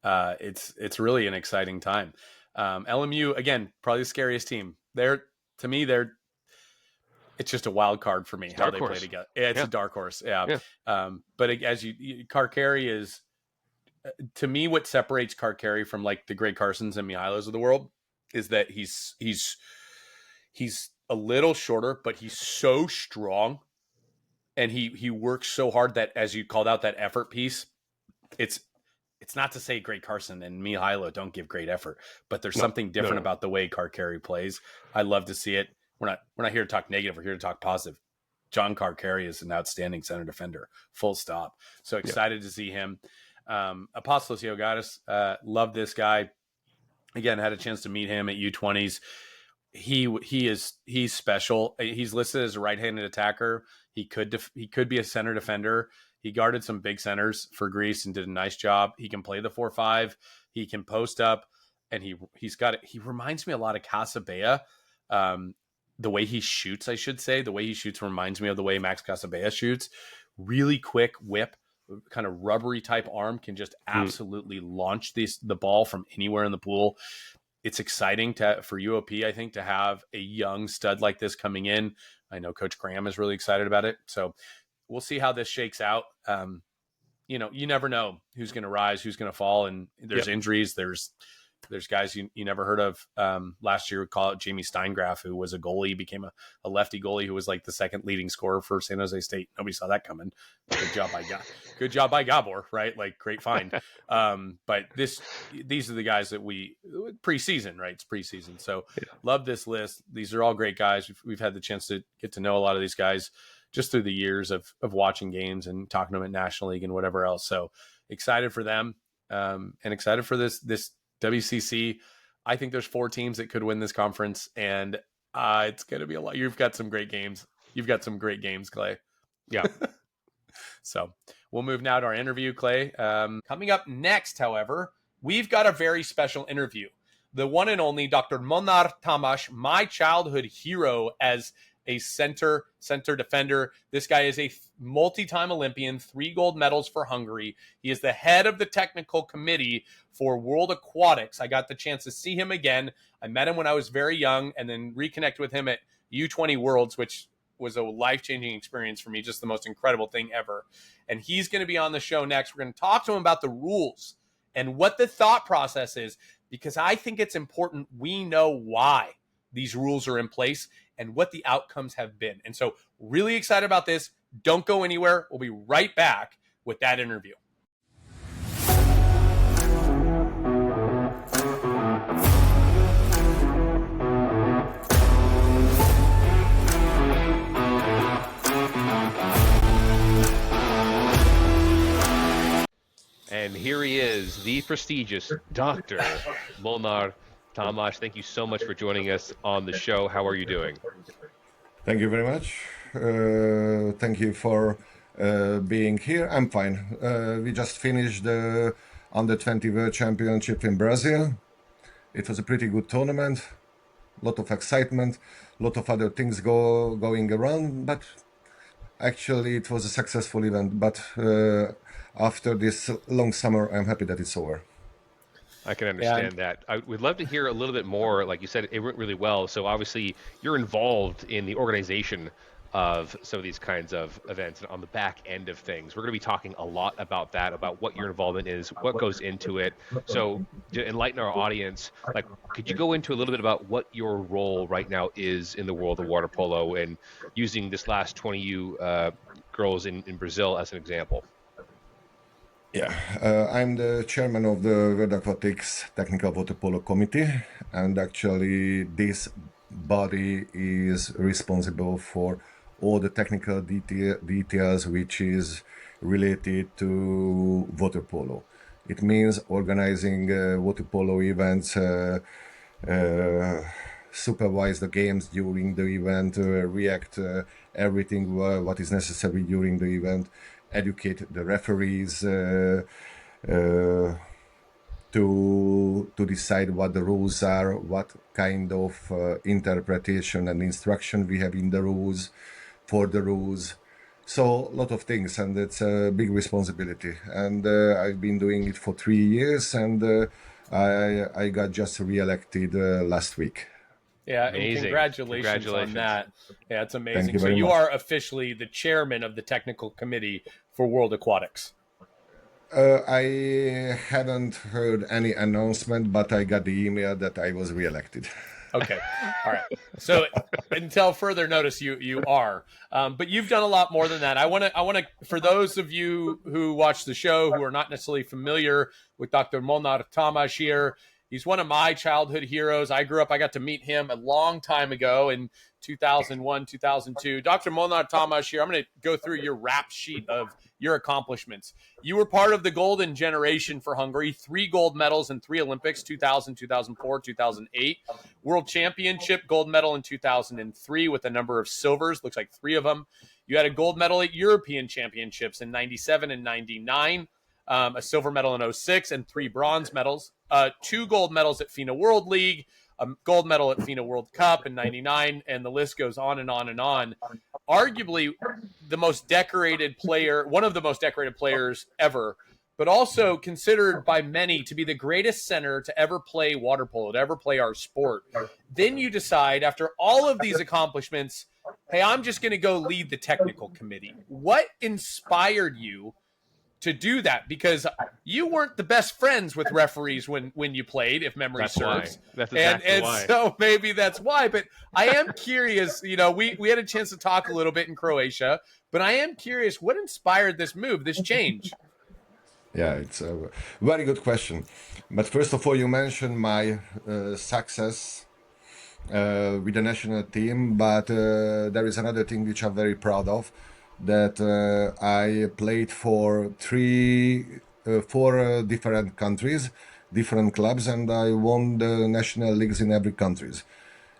It's really an exciting time. LMU, again, probably the scariest team. To me, it's just a wild card for me, how they play together. Yeah, it's a dark horse. Yeah. But as Karkari is, to me, what separates Karkari from like the Greg Carsons and Mihailos of the world is that he's a little shorter, but he's so strong, and he works so hard that, as you called out, that effort piece, it's not to say Greg Carson and Mihailo don't give great effort, but there's something different about the way Karkari plays. I love to see it. We're not here to talk negative. We're here to talk positive. John Karkari is an outstanding center defender, full stop. So excited to see him. Apostolos Iogadis, love this guy. Again, had a chance to meet him at U20s. He's special. He's listed as a right-handed attacker. He could be a center defender. He guarded some big centers for Greece and did a nice job. He can play the 4-5. He can post up, and he reminds me a lot of Casabea. The way he shoots, I should say, the way he shoots reminds me of the way Max Casabea shoots. Really quick whip, kind of rubbery type arm, can just absolutely launch the ball from anywhere in the pool. It's exciting for UOP, I think, to have a young stud like this coming in. I know Coach Graham is really excited about it. So we'll see how this shakes out. You never know who's going to rise, who's going to fall, and there's injuries. There's guys you never heard of. Last year, we call it Jamie Steingraf, who was a goalie, became a lefty goalie who was like the second leading scorer for San Jose State. Nobody saw that coming. Good job by Gabor, right? Like, great find. But these are the guys that preseason, right? It's preseason. So love this list. These are all great guys. We've had the chance to get to know a lot of these guys just through the years of watching games and talking to them at National League and whatever else. So excited for them, and excited for this WCC. I think there's 4 teams that could win this conference, and it's going to be a lot. You've got some great games. Clay. Yeah. So we'll move now to our interview, Clay. Coming up next, however, we've got a very special interview. The one and only Dr. Molnar Tamas, my childhood hero as a center defender. This guy is a multi-time Olympian, 3 gold medals for Hungary. He is the head of the technical committee for World Aquatics. I got the chance to see him again. I met him when I was very young, and then reconnect with him at U20 Worlds, which was a life-changing experience for me, just the most incredible thing ever. And he's going to be on the show next. We're going to talk to him about the rules and what the thought process is, because I think it's important we know why these rules are in place and what the outcomes have been. And so really excited about this. Don't go anywhere. We'll be right back with that interview. And here he is, the prestigious Dr. Molnar Tamas. Thank you so much for joining us on the show. How are you doing? Thank you very much. Thank you for being here. I'm fine. We just finished the Under-20 World Championship in Brazil. It was a pretty good tournament. A lot of excitement, a lot of other things going around, but actually it was a successful event. But after this long summer, I'm happy that it's over. I can understand that. I would love to hear a little bit more. Like you said, it went really well. So obviously you're involved in the organization of some of these kinds of events and on the back end of things. We're going to be talking a lot about that, about what your involvement is, what goes into it. So to enlighten our audience, like, could you go into a little bit about what your role right now is in the world of water polo, and using this last 20U girls in Brazil as an example. Yeah, I'm the chairman of the World Aquatics Technical Water Polo Committee, and actually this body is responsible for all the technical details which is related to water polo. It means organizing water polo events, supervise the games during the event, react everything what is necessary during the event, educate the referees to decide what the rules are, what kind of interpretation and instruction we have in the rules for the rules. So a lot of things, and it's a big responsibility. And I've been doing it for 3 years, and I got just re-elected last week. Yeah, Amazing. and congratulations on that. Yeah, it's amazing. Thank you So very you much. are officially the chairman of the technical committee for World Aquatics. I hadn't heard any announcement, but I got the email that I was re-elected. Okay. All right. So until further notice, you are, but you've done a lot more than that. I want to, for those of you who watch the show who are not necessarily familiar with Dr. Molnar Tamas here, he's one of my childhood heroes. I got to meet him a long time ago in 2001, 2002. Dr. Molnar Tamas here. I'm going to go through your rap sheet of your accomplishments. You were part of the golden generation for Hungary, 3 gold medals in 3 Olympics, 2000, 2004, 2008. World Championship gold medal in 2003 with a number of silvers, looks like 3 of them. You had a gold medal at European Championships in 97 and 99, a silver medal in 06, and 3 bronze medals, 2 gold medals at FINA World League, a gold medal at FINA World Cup in 99, and the list goes on and on and on. Arguably the most decorated player, one of the most decorated players ever, but also considered by many to be the greatest center to ever play water polo, to ever play our sport. Then you decide, after all of these accomplishments, hey, I'm just going to go lead the technical committee. What inspired you to do that? Because you weren't the best friends with referees when you played, if memory serves. That's exactly why. So maybe that's why. But I am curious, we had a chance to talk a little bit in Croatia, but I am curious, what inspired this move, this change? Yeah, it's a very good question. But first of all, you mentioned my success with the national team, but there is another thing which I'm very proud of, that I played for 4 different countries, different clubs, and I won the national leagues in every countries.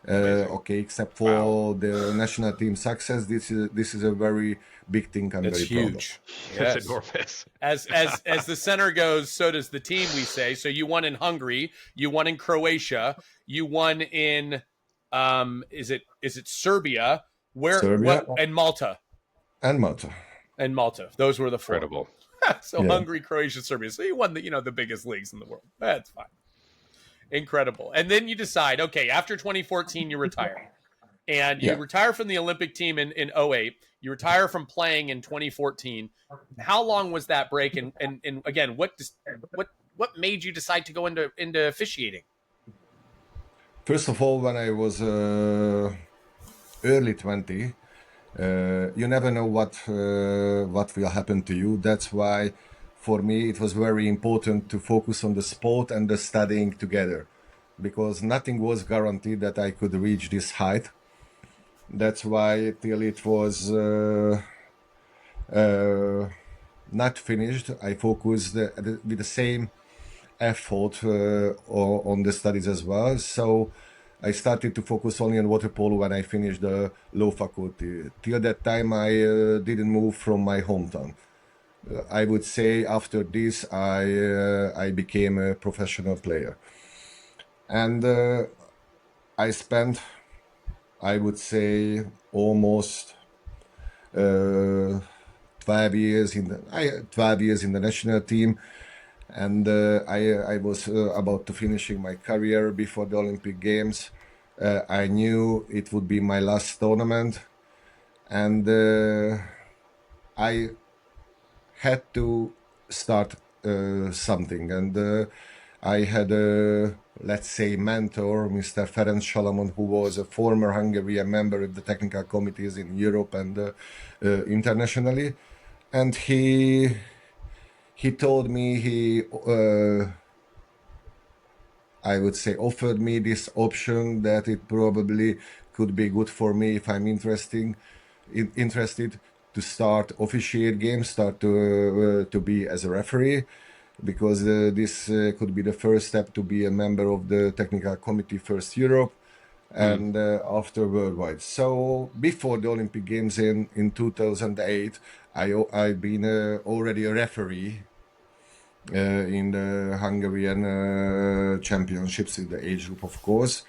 Okay, except for the national team success, this is a very big thing. I'm It's very proud of. huge. That's Yes. enormous. As the center goes, so does the team, we say. So you won in Hungary, you won in Croatia, you won in is it Serbia? Serbia. And Malta. And Malta. And Malta. Those were the 4. Incredible. So Yeah. Hungary, Croatia, Serbia. So you won the biggest leagues in the world. That's fine. Incredible. And then you decide, okay, after 2014, you retire. And you Yeah. retire from the Olympic team in 08. You retire from playing in 2014. How long was that break? And again, what made you decide to go into officiating? First of all, when I was early 20, you never know what will happen to you. That's why, for me, it was very important to focus on the sport and the studying together, because nothing was guaranteed that I could reach this height. That's why till it was not finished, I focused with the same effort on the studies as well. So I started to focus only on water polo when I finished the law faculty. Till that time, I didn't move from my hometown. I would say after this, I became a professional player. And I spent, I would say, almost 12 years in the national team. And I was about to finishing my career before the Olympic Games. I knew it would be my last tournament, and I had to start something. And I had a, let's say, mentor, Mr. Ferenc Salamon, who was a former Hungarian member of the technical committees in Europe and internationally. And he told me, I would say, offered me this option that it probably could be good for me if I'm interested to start officiate games, start to be as a referee, because this could be the first step to be a member of the technical committee, first Europe, and after worldwide. So before the Olympic Games in 2008, I've been already a referee in the Hungarian championships in the age group, of course.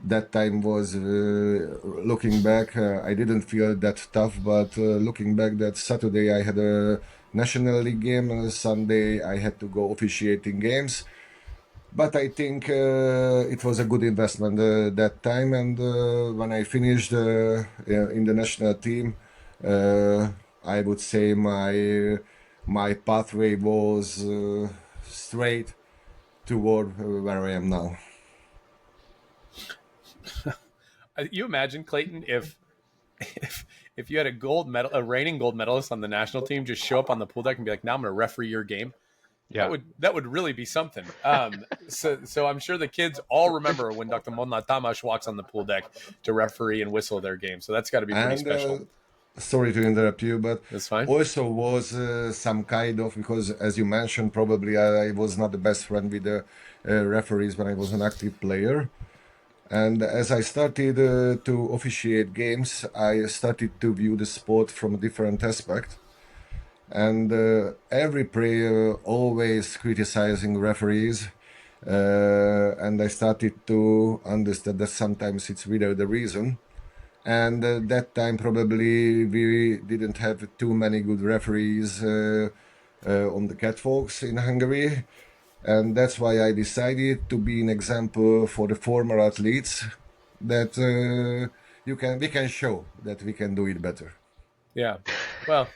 That time was, looking back, I didn't feel that tough, but looking back, that Saturday I had a National League game, and Sunday I had to go officiating games. But I think it was a good investment that time, and when I finished in the national team, I would say my pathway was straight toward where I am now. You imagine, Clayton, if you had a gold medal, a reigning gold medalist on the national team, just show up on the pool deck and be like, "Now I'm going to referee your game." Yeah. That would really be something. So I'm sure the kids all remember when Dr. Molnar Tamas walks on the pool deck to referee and whistle their game. So that's got to be pretty And special. sorry to interrupt you, but That's fine. also was some kind of, because as you mentioned, probably I was not the best friend with the referees when I was an active player. And as I started to officiate games, I started to view the sport from a different aspect. And every player always criticizing referees. And I started to understand that sometimes it's without the reason. And that time probably we didn't have too many good referees on the catwalks in Hungary. And that's why I decided to be an example for the former athletes, that we can show that we can do it better. Yeah. Well,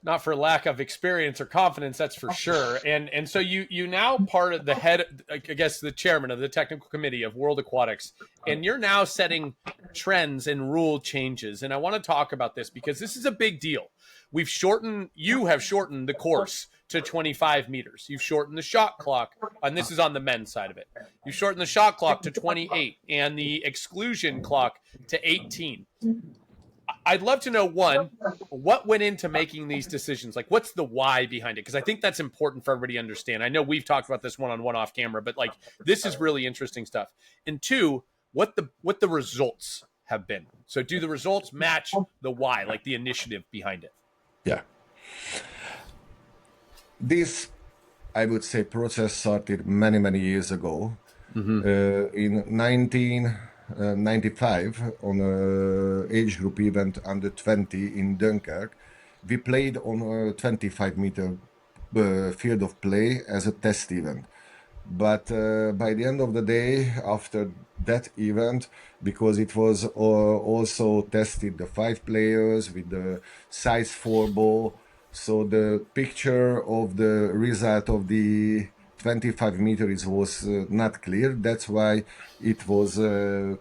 not for lack of experience or confidence, that's for sure. And so you now part of the head, I guess, the chairman of the technical committee of World Aquatics, and you're now setting trends and rule changes. And I want to talk about this because this is a big deal. You have shortened the course to 25 meters. You've shortened the shot clock, and this is on the men's side of it. You've shortened the shot clock to 28 and the exclusion clock to 18. I'd love to know, one, what went into making these decisions? Like, what's the why behind it? Because I think that's important for everybody to understand. I know we've talked about this one-on-one off camera, but like, this is really interesting stuff. And two, what the results have been. So do the results match the why, like the initiative behind it? Yeah. This, I would say, process started many, many years ago. In 1995, on a age group event under 20 in Dunkirk, we played on a 25-meter field of play as a test event. But by the end of the day, after that event, because it was also tested the 5 players with the size 4 ball, so the picture of the result of the 25 meters was not clear. That's why it was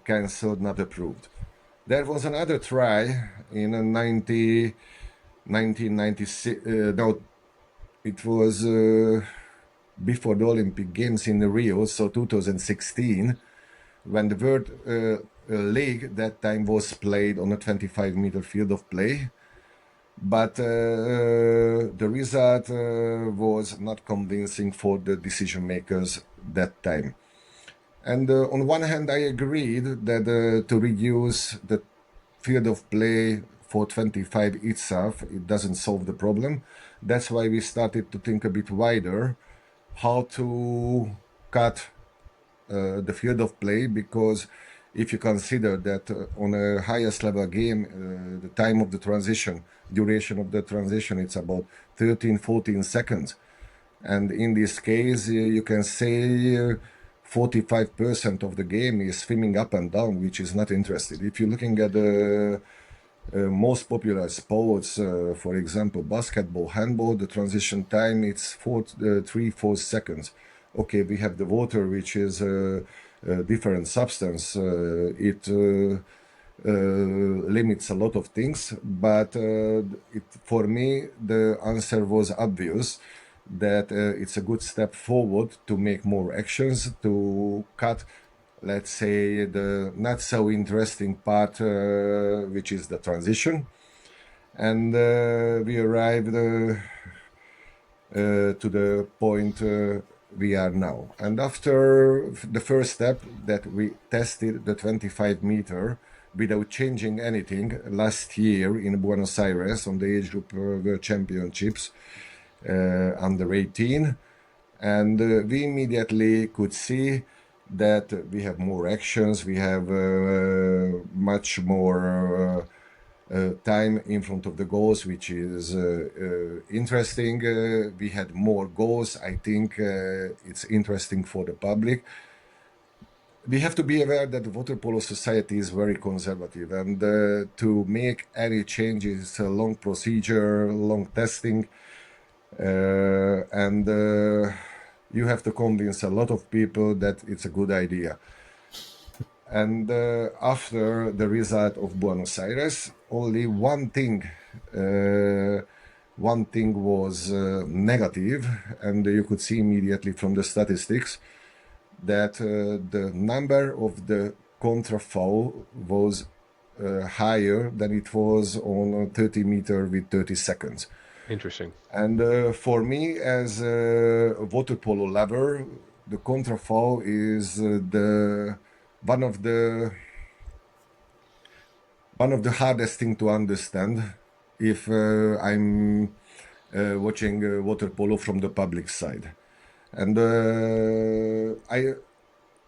cancelled, not approved. There was another try in 1996. No, it was before the Olympic Games in Rio, so 2016, when the World League that time was played on a 25-meter field of play. But the result was not convincing for the decision makers that time. And on one hand, I agreed that to reduce the field of play for 25 itself, it doesn't solve the problem. That's why we started to think a bit wider how to cut the field of play, because if you consider that on a highest level game, the time of the transition, duration of the transition, it's about 13-14 seconds. And in this case, you can say 45% of the game is swimming up and down, which is not interested. If you're looking at the most popular sports, for example, basketball, handball, the transition time, it's 3-4 seconds. Okay, we have the water, which is a different substance. It limits a lot of things, but for me, the answer was obvious that it's a good step forward to make more actions, to cut, let's say, the not so interesting part, which is the transition. And we arrived to the point we are now. And after the first step that we tested the 25 meter without changing anything last year in Buenos Aires on the age group World Championships under 18, and we immediately could see that we have more actions, we have much more time in front of the goals, which is interesting. We had more goals. I think it's interesting for the public. We have to be aware that the Water Polo Society is very conservative, and to make any changes, it's a long procedure, long testing, and you have to convince a lot of people that it's a good idea. And after the result of Buenos Aires, only one thing was negative, and you could see immediately from the statistics that the number of the contra-foul was higher than it was on a 30 meter with 30 seconds. Interesting. And for me, as a water polo lover, the contra-foul is one of the hardest thing to understand if I'm watching water polo from the public side. And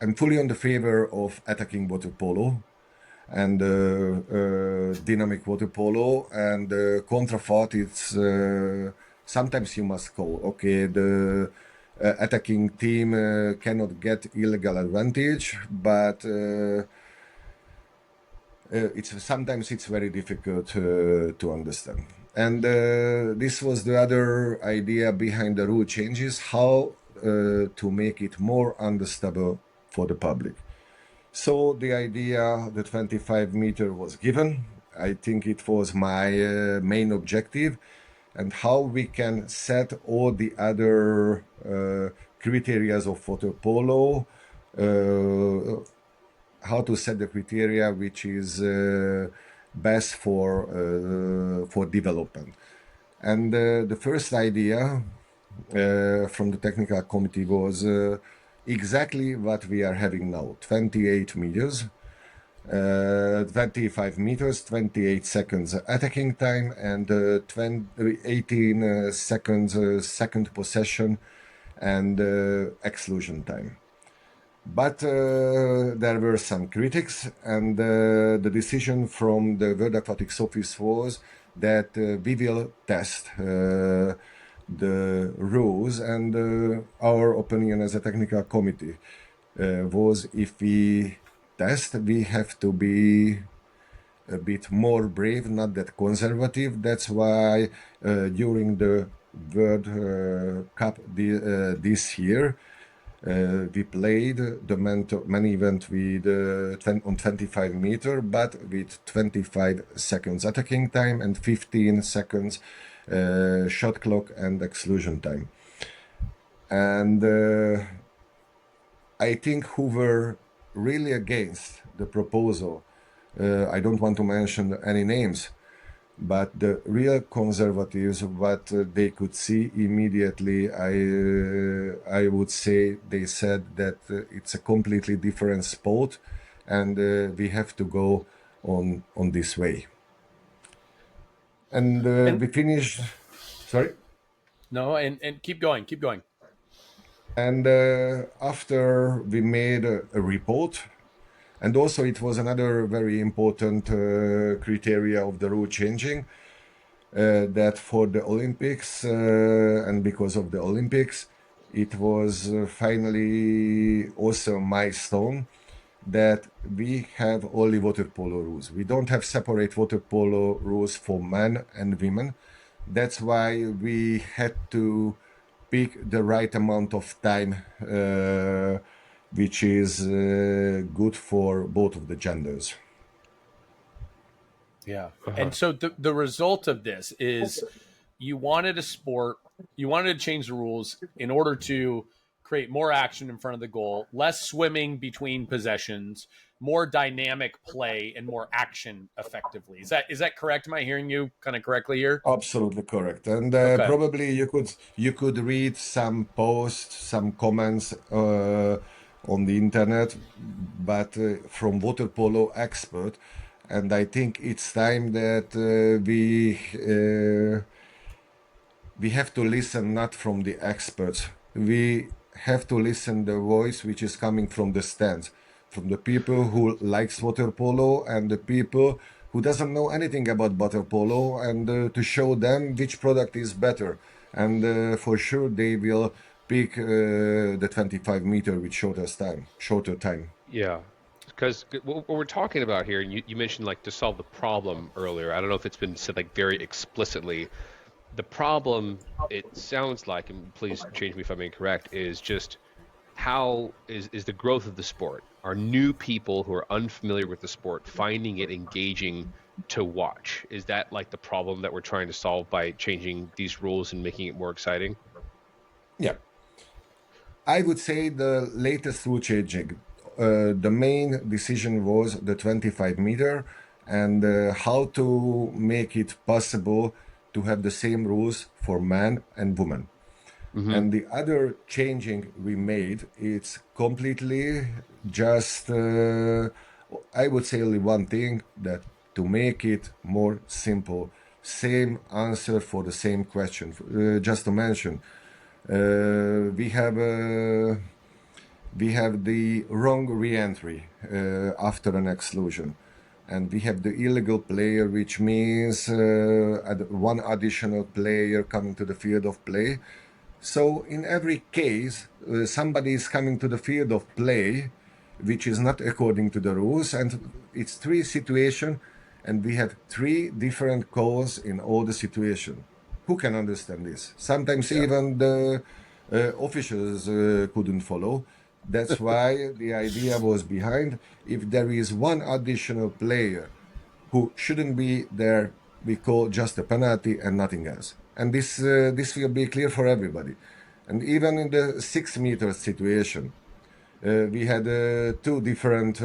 I'm fully on the favor of attacking water polo and dynamic water polo, and contra-fault, it's sometimes you must call, okay, the attacking team cannot get illegal advantage, but sometimes it's very difficult to understand. And this was the other idea behind the rule changes, how to make it more understandable for the public. So the idea, the 25 meter was given. I think it was my main objective, and how we can set all the other criteria of water polo, how to set the criteria which is best for development. And the first idea from the technical committee was exactly what we are having now: 28 meters, 25 meters, 28 seconds attacking time, and 18 seconds second possession and exclusion time. But there were some critics, and the decision from the World Aquatics office was that we will test the rules, and our opinion as a technical committee was, if we test, we have to be a bit more brave, not that conservative. That's why during the World Cup this year, we played the main event with on 25 meter, but with 25 seconds attacking time and 15 seconds shot clock and exclusion time. And I think who were really against the proposal, I don't want to mention any names, but the real conservatives, what they could see immediately, I would say they said that it's a completely different sport, and we have to go on this way. And we finished. Sorry. No, and keep going. And after we made a report, and also it was another very important criteria of the rule changing, that for the Olympics, and because of the Olympics, it was finally also a milestone that we have only water polo rules. We don't have separate water polo rules for men and women. That's why we had to pick the right amount of time, which is good for both of the genders. Yeah. And so the result of this is you wanted to change the rules in order to create more action in front of the goal, less swimming between possessions, more dynamic play, and more action effectively. Is that correct? Am I hearing you kind of correctly here? Absolutely correct. And Okay. probably you could read some posts, some comments on the internet, but from water polo expert. And I think it's time that we have to listen not from the experts. We have to listen the voice which is coming from the stands, from the people who likes water polo and the people who doesn't know anything about water polo, and to show them which product is better. And for sure they will pick the 25 meter with shorter time. Yeah, because what we're talking about here, and you mentioned like to solve the problem earlier. I don't know if it's been said like very explicitly. The problem, it sounds like, and please change me if I'm incorrect, is just how is the growth of the sport? Are new people who are unfamiliar with the sport finding it engaging to watch? Is that like the problem that we're trying to solve by changing these rules and making it more exciting? Yeah. I would say the latest rule changing. The main decision was the 25 meter and how to make it possible to have the same rules for man and woman. And the other changing we made, it's completely just, I would say only one thing, that to make it more simple. Same answer for the same question. Just to mention, we have the wrong re-entry after an exclusion, and we have the illegal player, which means one additional player coming to the field of play. So in every case, somebody is coming to the field of play, which is not according to the rules, and it's three situations, and we have three different calls in all the situation. Who can understand this? Sometimes even the officials couldn't follow. That's why the idea was behind, if there is one additional player who shouldn't be there, we call just a penalty and nothing else. And this will be clear for everybody. And even in the 6 meter situation, we had two different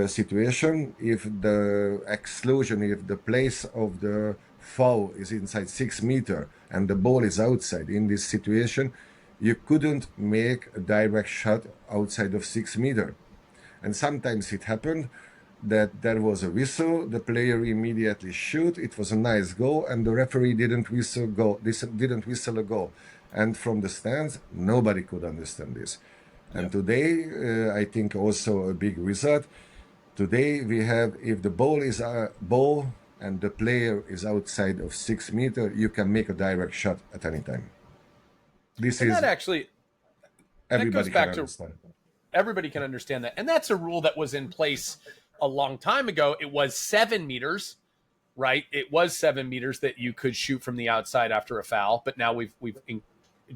situation. If the exclusion, if the place of the foul is inside 6 meter and the ball is outside, in this situation, you couldn't make a direct shot outside of 6 meter. And sometimes it happened that there was a whistle, the player immediately shoot, it was a nice goal, and the referee didn't whistle a goal. And from the stands, nobody could understand this. And today, I think also a big result. Today we have, if the ball is a ball and the player is outside of 6 meter, you can make a direct shot at any time. This And is that actually everybody goes back can to understand. everybody can understand that. And that's a rule that was in place a long time ago. It was 7 meters, right? It was 7 meters that you could shoot from the outside after a foul, but now we've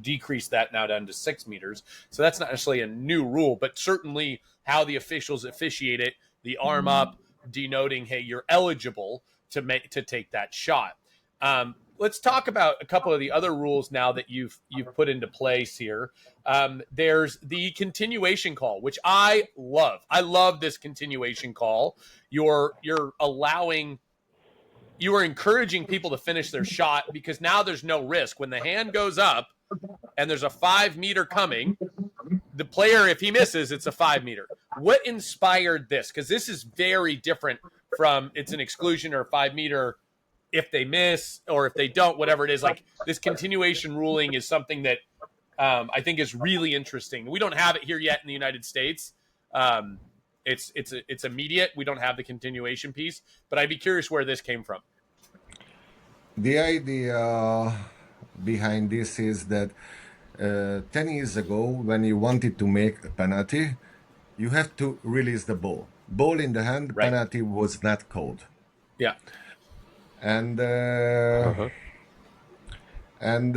decreased that now down to 6 meters. So that's not necessarily a new rule, but certainly how the officials officiate it, the arm up, denoting, hey, you're eligible to take that shot. Let's talk about a couple of the other rules now that you've put into place here. There's the continuation call, which I love. I love this continuation call. You are encouraging people to finish their shot, because now there's no risk. When the hand goes up and there's a 5 meter coming, the player, if he misses, it's a 5 meter. What inspired this? Because this is very different from it's an exclusion or a 5 meter if they miss or if they don't, whatever it is. Like, this continuation ruling is something that I think is really interesting. We don't have it here yet in the United States. It's immediate. We don't have the continuation piece, but I'd be curious where this came from. The idea behind this is that 10 years ago, when you wanted to make a penalty, you have to release the ball. Ball in the hand, Right. penalty was not called. Yeah. And Uh-huh. and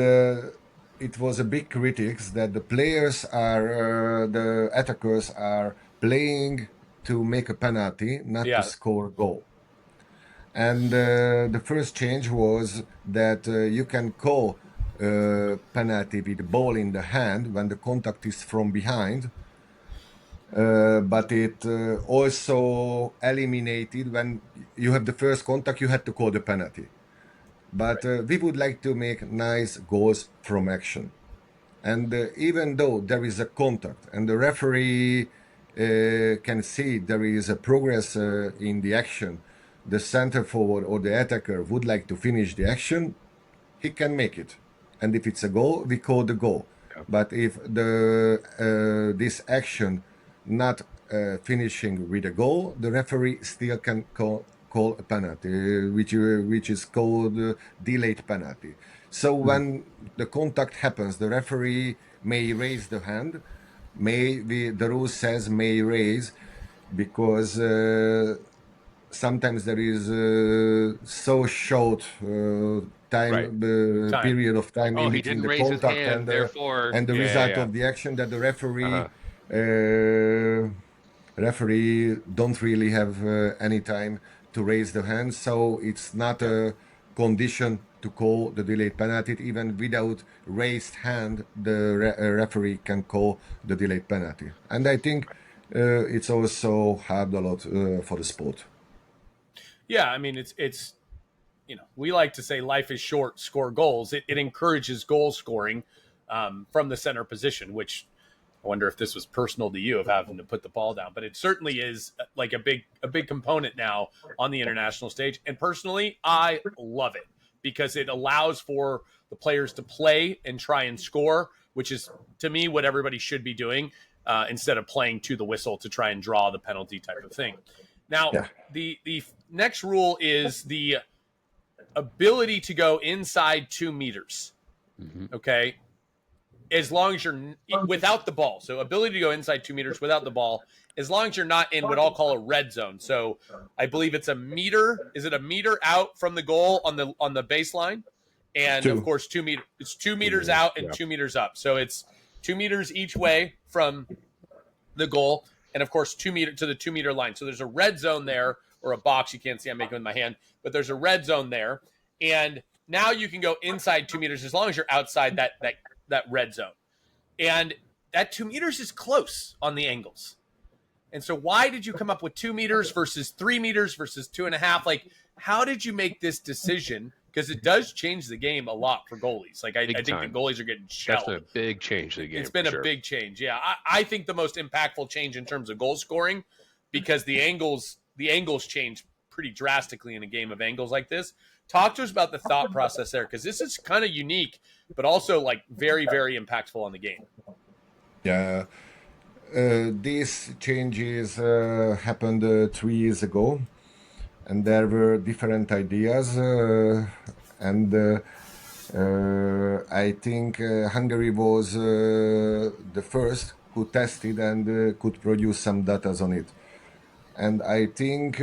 it was a big critics that the players are the attackers are playing to make a penalty, not to Yeah. score a goal. And the first change was that you can call penalty with the ball in the hand when the contact is from behind, but it also eliminated when you have the first contact, you had to call the penalty. But we would like to make nice goals from action. And even though there is a contact and the referee can see there is a progress in the action, the center forward or the attacker would like to finish the action, he can make it. And if it's a goal, we call the goal. But if the this action not finishing with a goal, the referee still can call a penalty, which is called delayed penalty. So when the contact happens, the referee may raise the hand. The rule says may raise because sometimes there is so short Right. Time. period of time Oh, in he between didn't the raise his contact hand, therefore, and the yeah, result yeah. of the action that the Uh-huh. referee don't really have any time to raise the hand, so it's not a condition to call the delayed penalty. Even without raised hand, the referee can call the delayed penalty, and I think it's also helped a lot for the sport. Yeah. I mean, it's we like to say life is short, score goals. It encourages goal scoring from the center position, which I wonder if this was personal to you of having to put the ball down, but it certainly is like a big component now on the international stage. And personally, I love it because it allows for the players to play and try and score, which is to me what everybody should be doing instead of playing to the whistle to try and draw the penalty type of thing. Now, Yeah. the next rule is the ability to go inside 2 meters. Okay, as long as you're without the ball. So ability to go inside 2 meters without the ball, as long as you're not in what I'll call a red zone. So I believe it's a meter. Is it a meter out from the goal on the baseline? And of Two. course, 2 meters. It's 2 meters Meters, out and yeah. 2 meters up. So it's 2 meters each way from the goal, and of course 2 meter to the 2 meter line. So there's a red zone there, or a box. You can't see I'm making with my hand, but there's a red zone there, and now you can go inside 2 meters as long as you're outside that red zone. And that 2 meters is close on the angles. And so why did you come up with 2 meters versus 3 meters versus 2.5? Like, how did you make this decision? Because it does change the game a lot for goalies. Like, I think the time. goalies are getting That's shelled. been a big change to the game. It's been for a sure. big change. Yeah. I think the most impactful change in terms of goal scoring, because the angles change pretty drastically in a game of angles like this. Talk to us about the thought process there, because this is kind of unique, but also like very, very impactful on the game. Yeah. These changes happened 3 years ago, and there were different ideas. And I think Hungary was the first who tested and could produce some data on it. And I think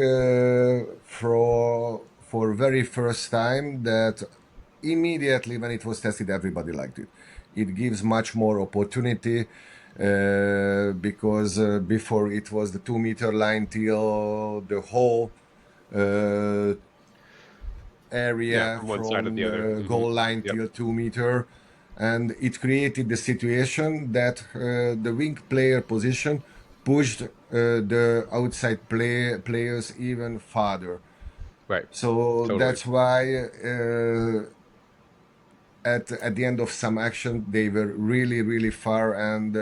for very first time that immediately when it was tested, everybody liked it. It gives much more opportunity because before it was the 2 meter line till the whole area from one side to from the other. goal line Yep. till 2 meter, and it created the situation that the wing player position pushed the outside players even farther. Right. So Totally. that's why at the end of some action they were really far, and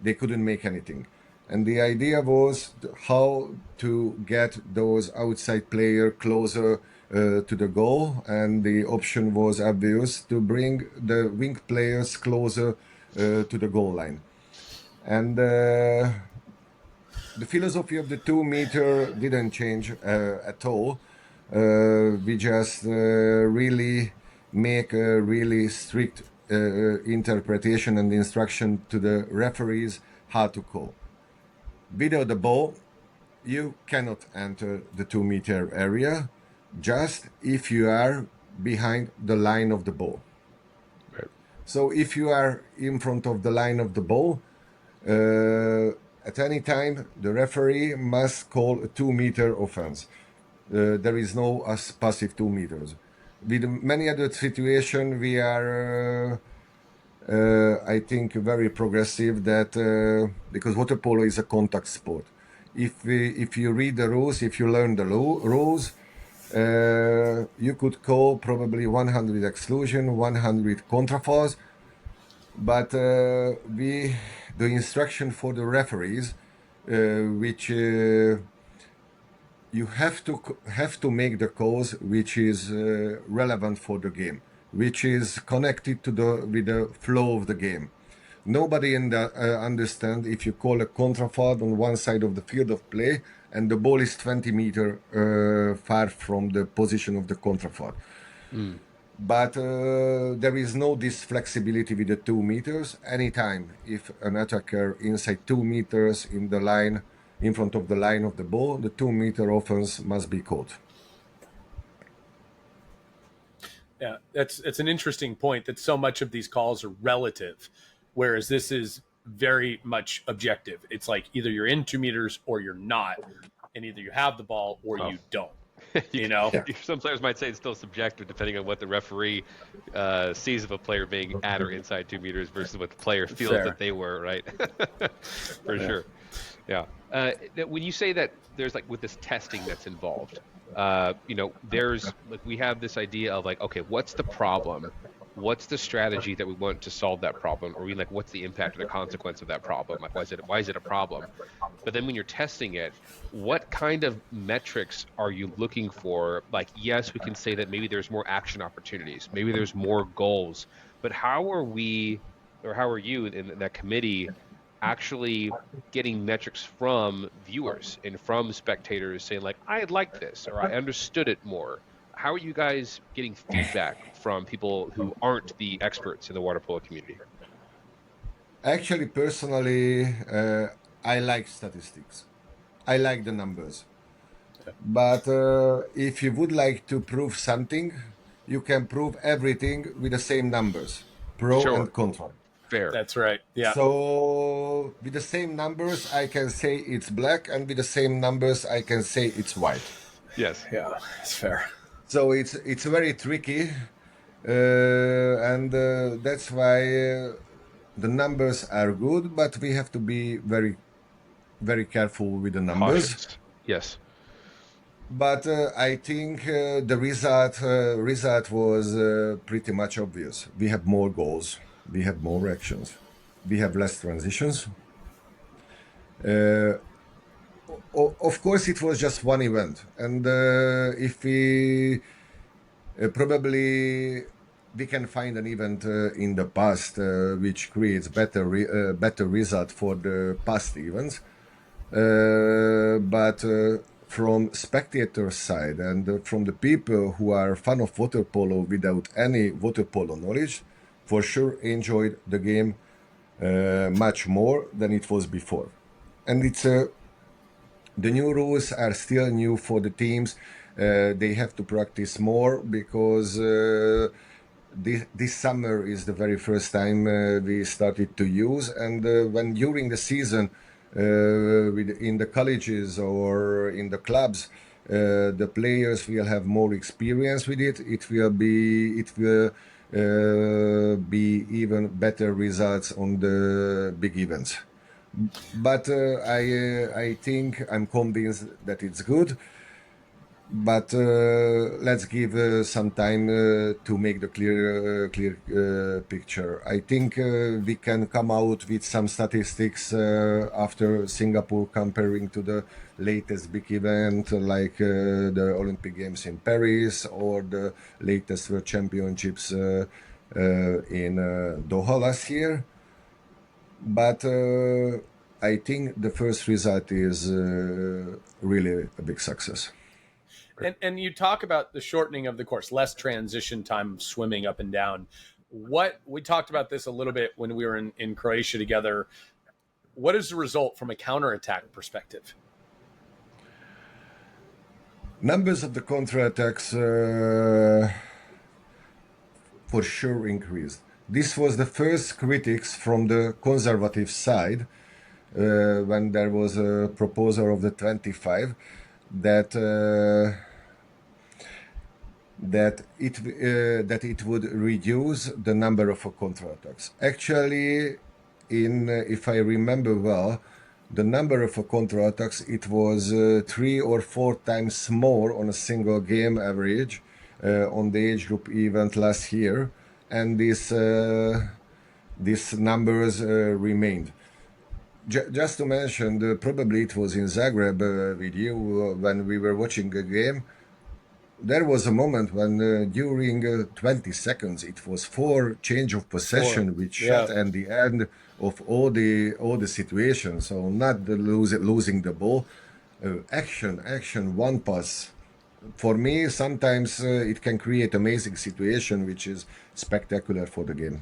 they couldn't make anything. And the idea was how to get those outside player closer to the goal, and the option was obvious to bring the wing players closer to the goal line. And the philosophy of the 2 meter didn't change at all. We just really make a really strict interpretation and instruction to the referees how to call. Without the ball, you cannot enter the 2 meter area just if you are behind the line of the ball. Right. So if you are in front of the line of the ball, at any time the referee must call a 2 meter offense. There is no passive 2 meters. With many other situations, we are, I think, very progressive. That because water polo is a contact sport. If you read the rules, if you learn the rules, you could call probably 100 exclusion, 100 contrafouls, but the instruction for the referees, which you have to make the calls which is relevant for the game, which is connected to with the flow of the game. Nobody understand if you call a contrafoul on one side of the field of play and the ball is 20 meter far from the position of the contrafoul. But there is no this flexibility with the 2 meters. Anytime if an attacker inside 2 meters in the line, in front of the line of the ball, the 2 meter offense must be called. Yeah, it's an interesting point that so much of these calls are relative, whereas this is very much objective. It's like either you're in 2 meters or you're not, and either you have the ball or you don't. You know, some players might say it's still subjective depending on what the referee sees of a player being at or inside 2 meters versus what the player feels Fair. that they were, right? For sure. Yeah. When you say that there's like with this testing that's involved, there's like we have this idea of like, okay, what's the problem? What's the strategy that we want to solve that problem? Or like, what's the impact or the consequence of that problem? Like, why is it a problem? But then when you're testing it, what kind of metrics are you looking for? Like, yes, we can say that maybe there's more action opportunities, maybe there's more goals, but how are you in that committee actually getting metrics from viewers and from spectators saying like, I liked this or I understood it more? How are you guys getting feedback from people who aren't the experts in the water polo community? Actually, personally, I like statistics. I like the numbers. But if you would like to prove something, you can prove everything with the same numbers, pro Sure. and contra. Fair. that's right. Yeah. So with the same numbers, I can say it's black, and with the same numbers, I can say it's white. Yes. Yeah, it's fair. So it's very tricky, and that's why the numbers are good, but we have to be very, very careful with the numbers. Cautious. Yes. But I think the result was pretty much obvious. We have more goals, we have more actions, we have less transitions. Of course, it was just one event, and if we probably we can find an event in the past which creates better result for the past events, but from spectator side and from the people who are fan of water polo without any water polo knowledge, for sure enjoyed the game much more than it was before. And it's the new rules are still new for the teams. They have to practice more because this summer is the very first time we started to use. And when during the season, in the colleges or in the clubs, the players will have more experience with it. It will be even better results on the big events. But I think I'm convinced that it's good. But let's give some time to make the clear picture. I think we can come out with some statistics after Singapore, comparing to the latest big event like the Olympic Games in Paris or the latest World Championships in Doha last year. But I think the first result is really a big success. And you talk about the shortening of the course, less transition time swimming up and down. What we talked about this a little bit when we were in Croatia together. what is the result from a counterattack perspective? Numbers of the counterattacks for sure increased. This was the first critics from the conservative side when there was a proposal of the 25 that that it would reduce the number of counterattacks. Actually, if I remember well, the number of counterattacks, it was 3 or 4 times more on a single game average on the age group event last year, and these numbers remained. Just to mention, probably it was in Zagreb with you when we were watching a game. There was a moment when during 20 seconds it was 4 change of possession with shot and the end of all the situations. So not losing the ball, action, one pass. For me, sometimes it can create amazing situation, which is spectacular for the game.